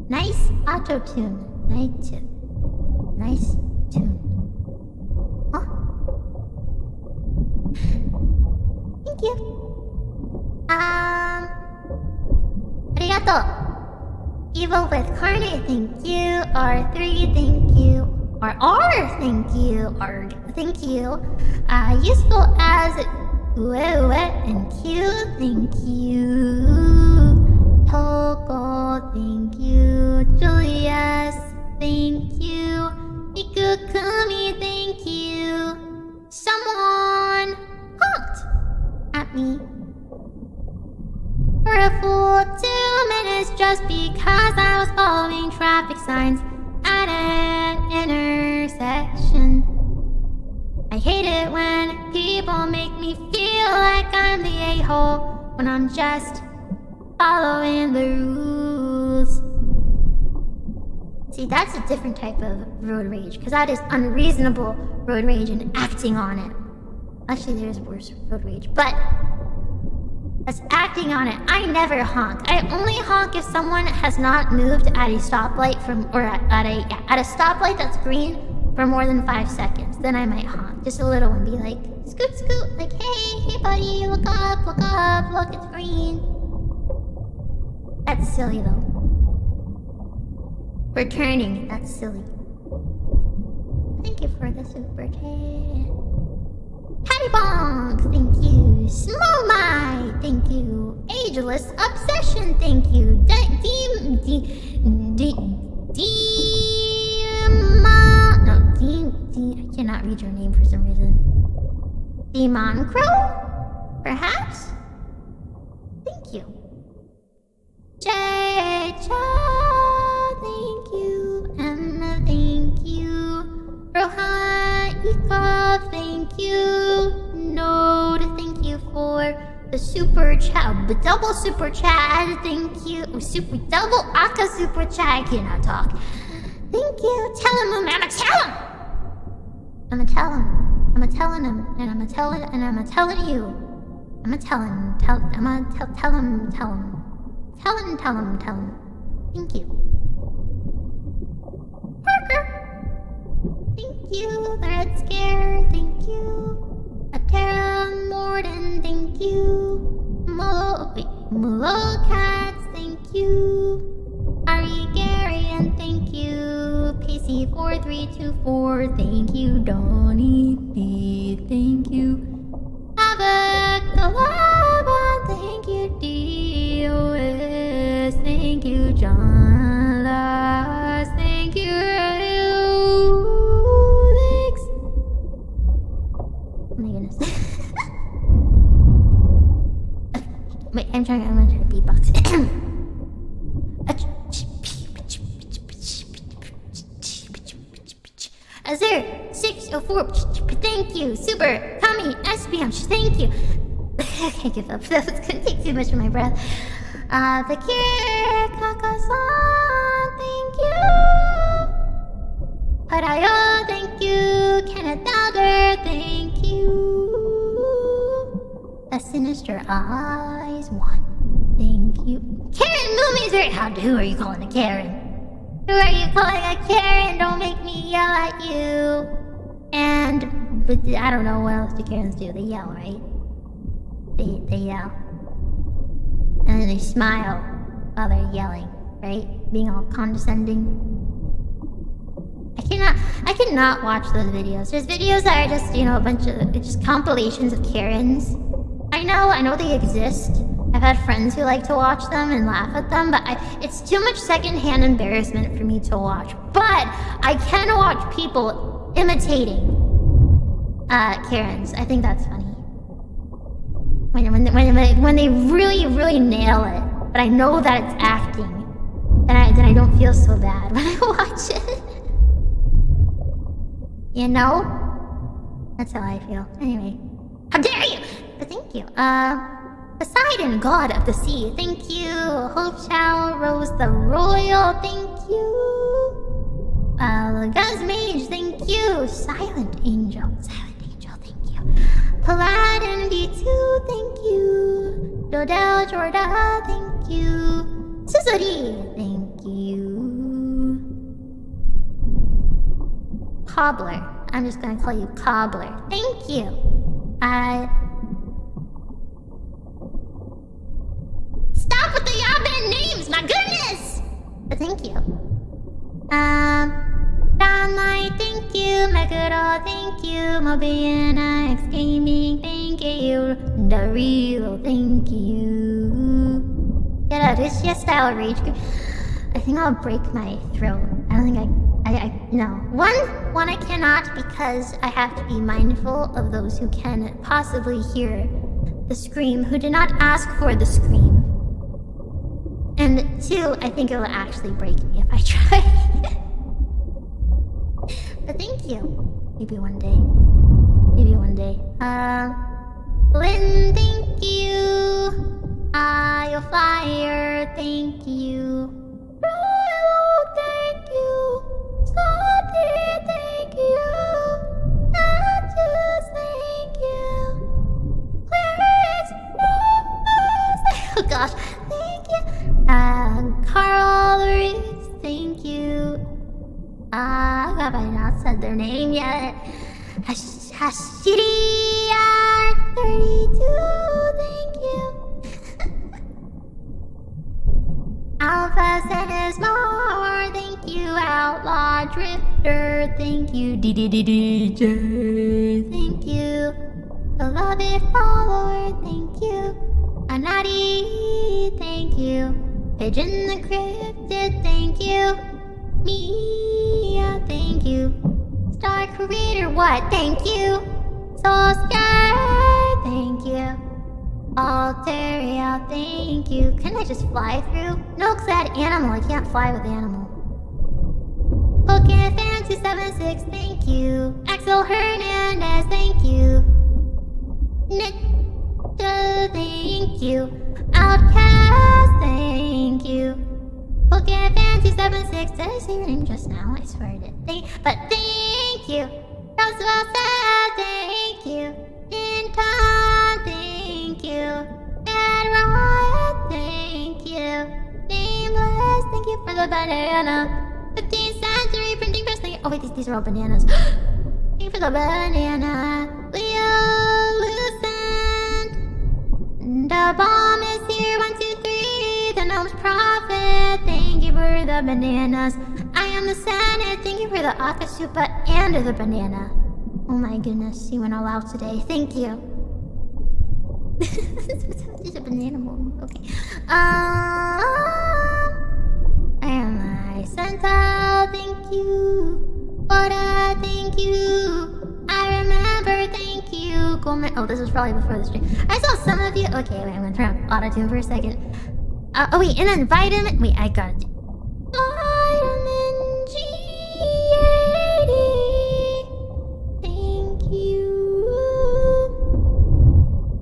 nice auto tune. Nice tune. Huh? Thank you. Arigato. Evil with Carney, thank you. R3, thank you. Or R, thank you. Or thank you. Useful as wet and cute, thank you. Toko, thank you. Julius, thank you. Mikukumi, thank you. Someone honked at me for a full 2 minutes just because I was following traffic signs at an intersection. I hate it when people make me feel like I'm the a-hole when I'm just following the rules. See, that's a different type of road rage, because that is unreasonable road rage and acting on it. Actually, there's worse road rage, but that's acting on it. I never honk. I only honk if someone has not moved at a stoplight at a stoplight that's green for more than 5 seconds. Then I might honk, just a little one, be like, scoot, scoot, like, hey buddy, look up, look, it's green. That's silly though. For turning, that's silly. Thank you for the super chat. Patty Bonk, thank you. Smomai, thank you. Ageless Obsession, thank you. I cannot read your name for some reason. Demon Crow, perhaps? Thank you. Jay-cha, thank you. Emma, thank you. Rohan Ikov, thank you. Node, thank you for the super chat, the double super chat, thank you. Super double Aka super chat, I cannot talk. Thank you. Tell him, I'ma tell him. I'ma tell him, and I'ma tell you. I'ma tell him. Tell him. Thank you. Parker. Thank you. The Red Scare. Thank you. Atera Morden. Thank you. Mulo Cats. Thank you. Ari Garian. Thank you. PC4324. Thank you. Donnie B. Thank you. Abakalaba. Thank you. DOS. Thank you. John Lass. Thank you. Thanks. Oh my goodness. Wait, I'm gonna try to beatbox. Azir 604, thank you. Super Tommy SBM, thank you. I can't give up. That was gonna take too much of my breath. The Kakasan, thank you. Harayo, thank you. Kenneth Elder, thank you. A Sinister Eyes, 1. Thank you. Karen Mumei Rants. Who are you calling a Karen? Who are you calling a Karen? Don't make me yell at you. But I don't know what else do Karens do. They yell, right? They yell. And then they smile while they're yelling, right? Being all condescending. I cannot watch those videos. There's videos that are just, a bunch of just compilations of Karens. I know they exist. I've had friends who like to watch them and laugh at them, but it's too much secondhand embarrassment for me to watch. But I can watch people imitating Karens. I think that's funny. When they really, really nail it, but I know that it's acting, then I don't feel so bad when I watch it. That's how I feel. Anyway, how dare you? But thank you. Poseidon, god of the sea, thank you. Hope Chow, Rose the Royal, thank you. Guz Mage, thank you. Silent Angel, thank you. Paladin D2, thank you. Jodel Jorda, thank you. Suzuri, thank you. Cobbler, I'm just gonna call you Cobbler, thank you. Stop with the Yaban names, my goodness! But thank you. Downlight, thank you. Meguro, thank you. Mobian X Gaming, thank you. The Real, thank you. Get out, this yes style rage. I think I'll break my throat. I don't think no. One I cannot because I have to be mindful of those who can possibly hear the scream, who did not ask for the scream. And 2, I think it will actually break me if I try. But thank you. Maybe one day. Lynn, thank you. You're fire, thank you. Royal, thank you. Scotty, thank you. Natchez, thank you. Clarice, oh gosh, thank you. Carl Reese, thank you. Have I not said their name yet? Hashiri32, thank you. Alpha Says More, thank you. Outlaw Drifter, thank you. DJ, thank you. Beloved Follower, thank you. Anadi, thank you. Pigeon the Cryptid, thank you. Mia, thank you. Star Creator, what? Thank you. Soul Sky, thank you. Altaria, thank you. Can I just fly through? No, because I had animal. I can't fly with animal. Pokemon Fan 276, thank you. Axel Hernandez, thank you. Nick, thank you. Outcast, thank you. Pokemon Fan 276, did I say your name just now? I swear I did. But thank you. Roswell said thank you. Inton, thank you. Bad Riot, thank you. Nameless, thank you for the banana. 15th century printing press, thank you. Oh wait, these are all bananas. Thank you for the banana. Leo Lucent. The bomb is here, 1, 2, 3. The gnome's prophet, thank you for the bananas. I am the Senate, thank you for the Akasupa and the banana. Oh my goodness, you went all out today. Thank you. It's a banana moment. Okay. And my Santa, thank you. Oda, thank you. I remember, thank you. Oh, this was probably before the stream. I saw some of you. Okay, wait, I'm gonna turn on auto-tune for a second. Oh wait, and then vitamin. Wait, I got it. Vitamin G80. Thank you.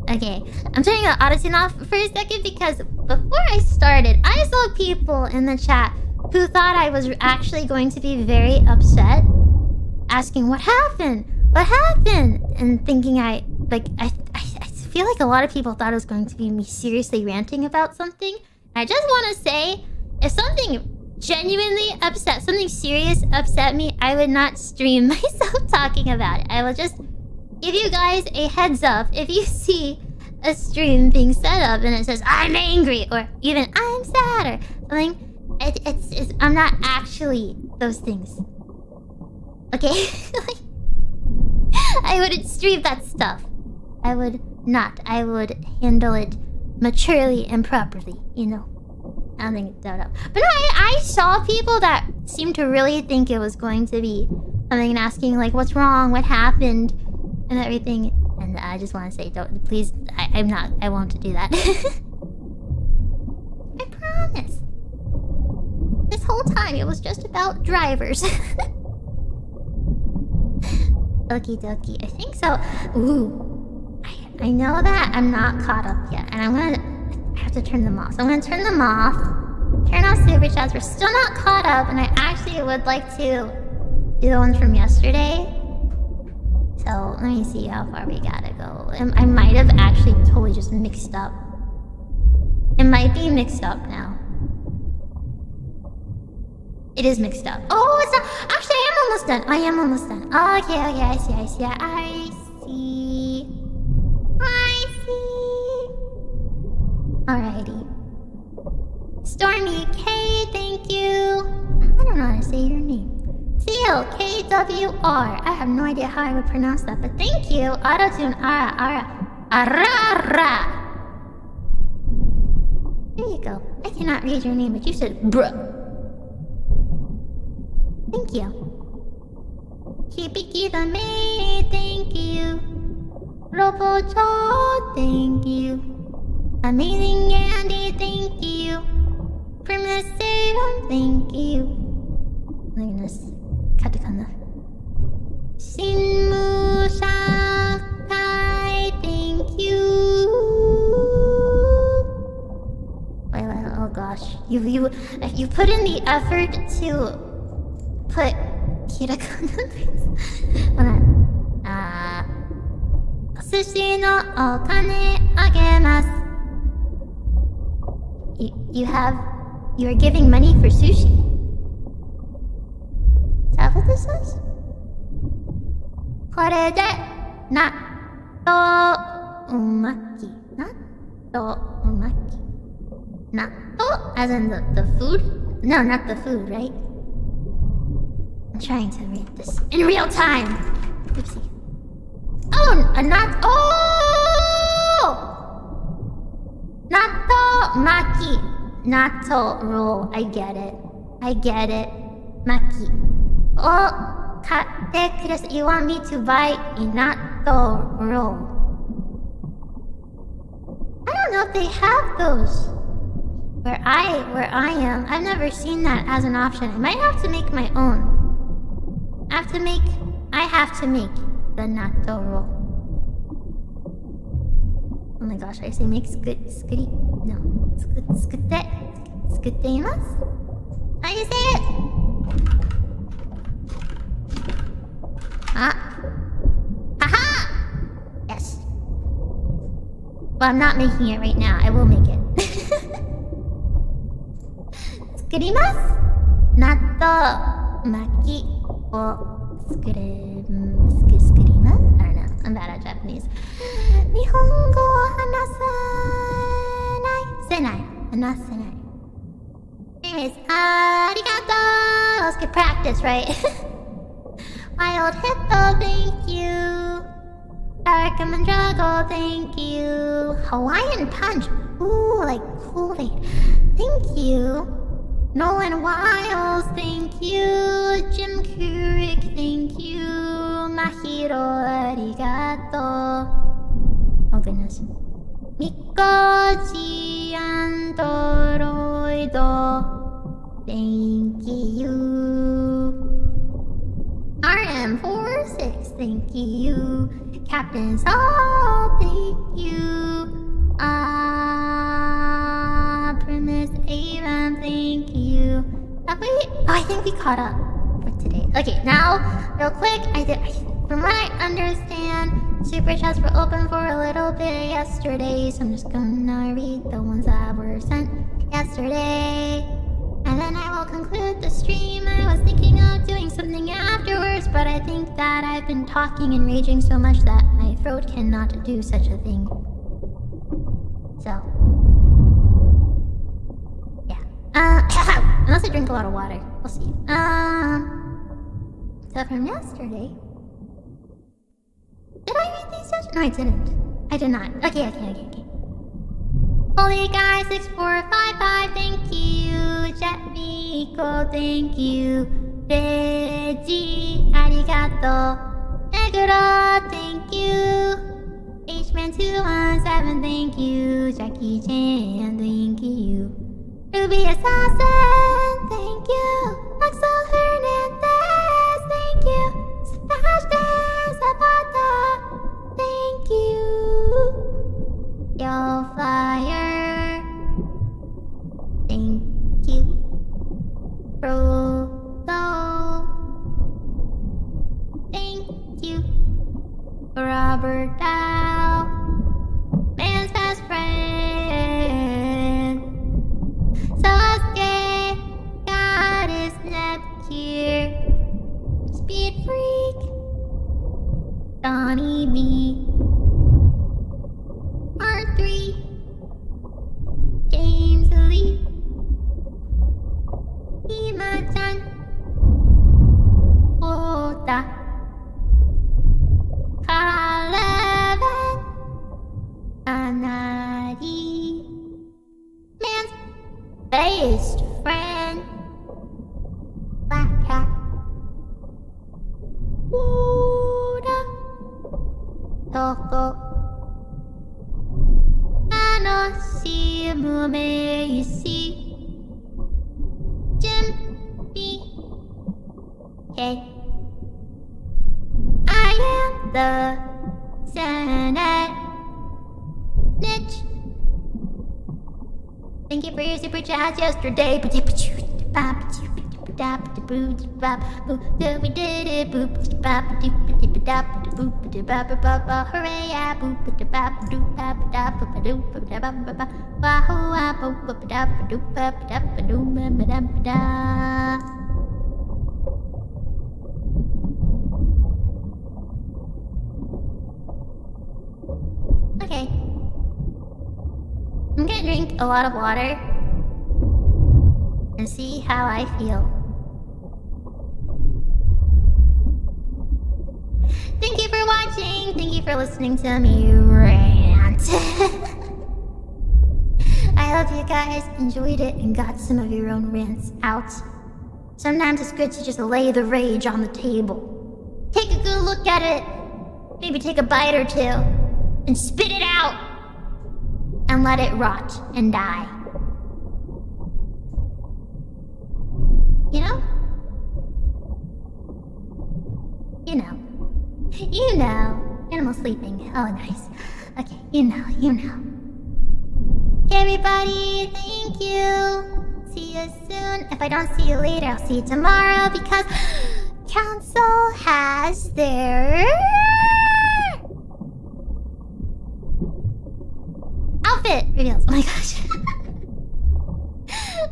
Okay, I'm turning the auto-tune off for a second because before I started, I saw people in the chat who thought I was actually going to be very upset asking what happened, and thinking I feel like a lot of people thought it was going to be me seriously ranting about something. I just want to say, if something genuinely something serious upset me, I would not stream myself talking about it. I will just give you guys a heads up if you see a stream being set up and it says I'm angry or even I'm sad or something. It's I'm not actually those things. Okay? I wouldn't stream that stuff. I would not. I would handle it maturely and properly, you know. I don't think it's that up. But no, I saw people that seemed to really think it was going to be something and asking like what's wrong, what happened, and everything. And I just want to say, don't please. I won't do that. I promise. This whole time it was just about drivers. Okie dokie, I think so. Ooh, I know that I'm not caught up yet, and I have to turn them off. So I'm gonna turn them off. Turn off super chats. We're still not caught up, and I actually would like to do the ones from yesterday. So let me see how far we gotta go. I might have actually totally just mixed up. It might be mixed up now. It is mixed up. Oh, it's not. Actually, I am almost done. Okay, I see. Alrighty. Stormy K, thank you. I don't know how to say your name. CLKWR. I have no idea how I would pronounce that, but thank you. Autotune Ara. There you go. I cannot read your name, but you said bruh. Thank you. Hibiki the May, thank you. Robocho, thank you. Amazing Andy, thank you. Primitive, thank you. My goodness. Katakana. Shinmu Shakai, thank you. Wait, oh gosh. You put in the effort to put hiragana. Hold on. Sushi no okane agemasu. You are giving money for sushi? Is that what this says? Kore de natto umaki. Natto umaki. Natto as in the food? No, not the food, right? I'm trying to read this in real time. Oopsie. Oh, Natto maki. Natto roll. I get it. Maki. Oh, katte kudasai. You want me to buy a natto roll? I don't know if they have those where I am. I've never seen that as an option. I might have to make my own. I have to make the natto roll. Oh my gosh, I say make skuri. No, skuteimasu? How do you say it? Haha! Yes. Well, I'm not making it right now. I will make it. Skurimasu? Natto maki o skurimasu? I don't know. I'm bad at Japanese. Nihongo hanasenai. Anyways, arigato. Let's get practice, right? Wild Hippo, thank you. Dark Mandrago, thank you. Hawaiian Punch. Ooh, like Kool-Aid. Thank you. Nolan Wiles, thank you. Jim Kurik, thank you. Mahiro, arigato. Oh goodness. Mikoji Androido, thank you. RM46, thank you. Captain Saul, thank you. Primus Avon, thank you. Have we? Oh, I think we caught up for today. Okay, now, real quick, from what I understand, super chats were open for a little bit yesterday, so I'm just gonna read the ones that were sent yesterday. And then I will conclude the stream. I was thinking of doing something afterwards, but I think that I've been talking and raging so much that my throat cannot do such a thing. So, yeah. Unless I drink a lot of water. We'll see. So from yesterday... Did I read these yesterday? No, I didn't. I did not. Okay. Holy guy 6455, thank you. Jet Miko, thank you. Reggie, arigato. Neguro, thank you. H-Man217, thank you. Jackie Chan, thank you. Ruby Assassin, thank you. Axel Hernandez, thank you. Sebastian Zapata, thank you. Yo Flyer, thank you. Prolo, thank you. Robert Dow, man's best friend. Sasuke, Goddess Nepgear, Speed Freak, Donnie B, R3, James Lee, Ima-chan, Oda, Kaleven, Anadi, man's best friend, Black Cat, Oda, Toko, Nanashi, Mumei Rants, Jim B. K. I am the Senate Niche. Thank you for your super chats yesterday. We did it. Hooray, yeah. Okay. I'm gonna drink a lot of water and see how I feel. Thank you for watching. Thank you for listening to me rant. I hope you guys enjoyed it and got some of your own rants out. Sometimes it's good to just lay the rage on the table. Take a good look at it. Maybe take a bite or two. And spit it out. And let it rot and die. You know? You know. Animal sleeping. Oh, nice. Okay, you know. Hey, everybody, thank you. See you soon. If I don't see you later, I'll see you tomorrow because Council has their outfit reveals. Oh my gosh.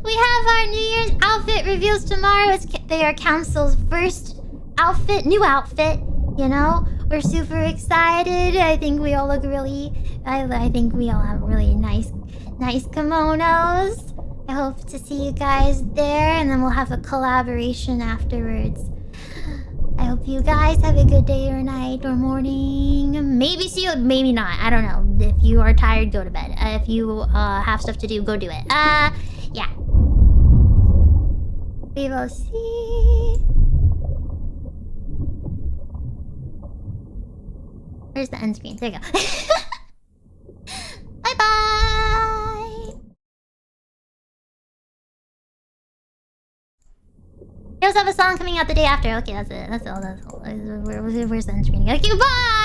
We have our New Year's outfit reveals tomorrow. They are Council's first outfit, new outfit, you know? We're super excited. I think we all look really... I think we all have really nice kimonos. I hope to see you guys there, and then we'll have a collaboration afterwards. I hope you guys have a good day or night or morning. Maybe see you, maybe not. I don't know. If you are tired, go to bed. If you have stuff to do, go do it. Yeah. We will see. Where's the end screen? There you go. Bye-bye. We also have a song coming out the day after. Okay, that's it. That's all. Where's the end screen? Okay, bye!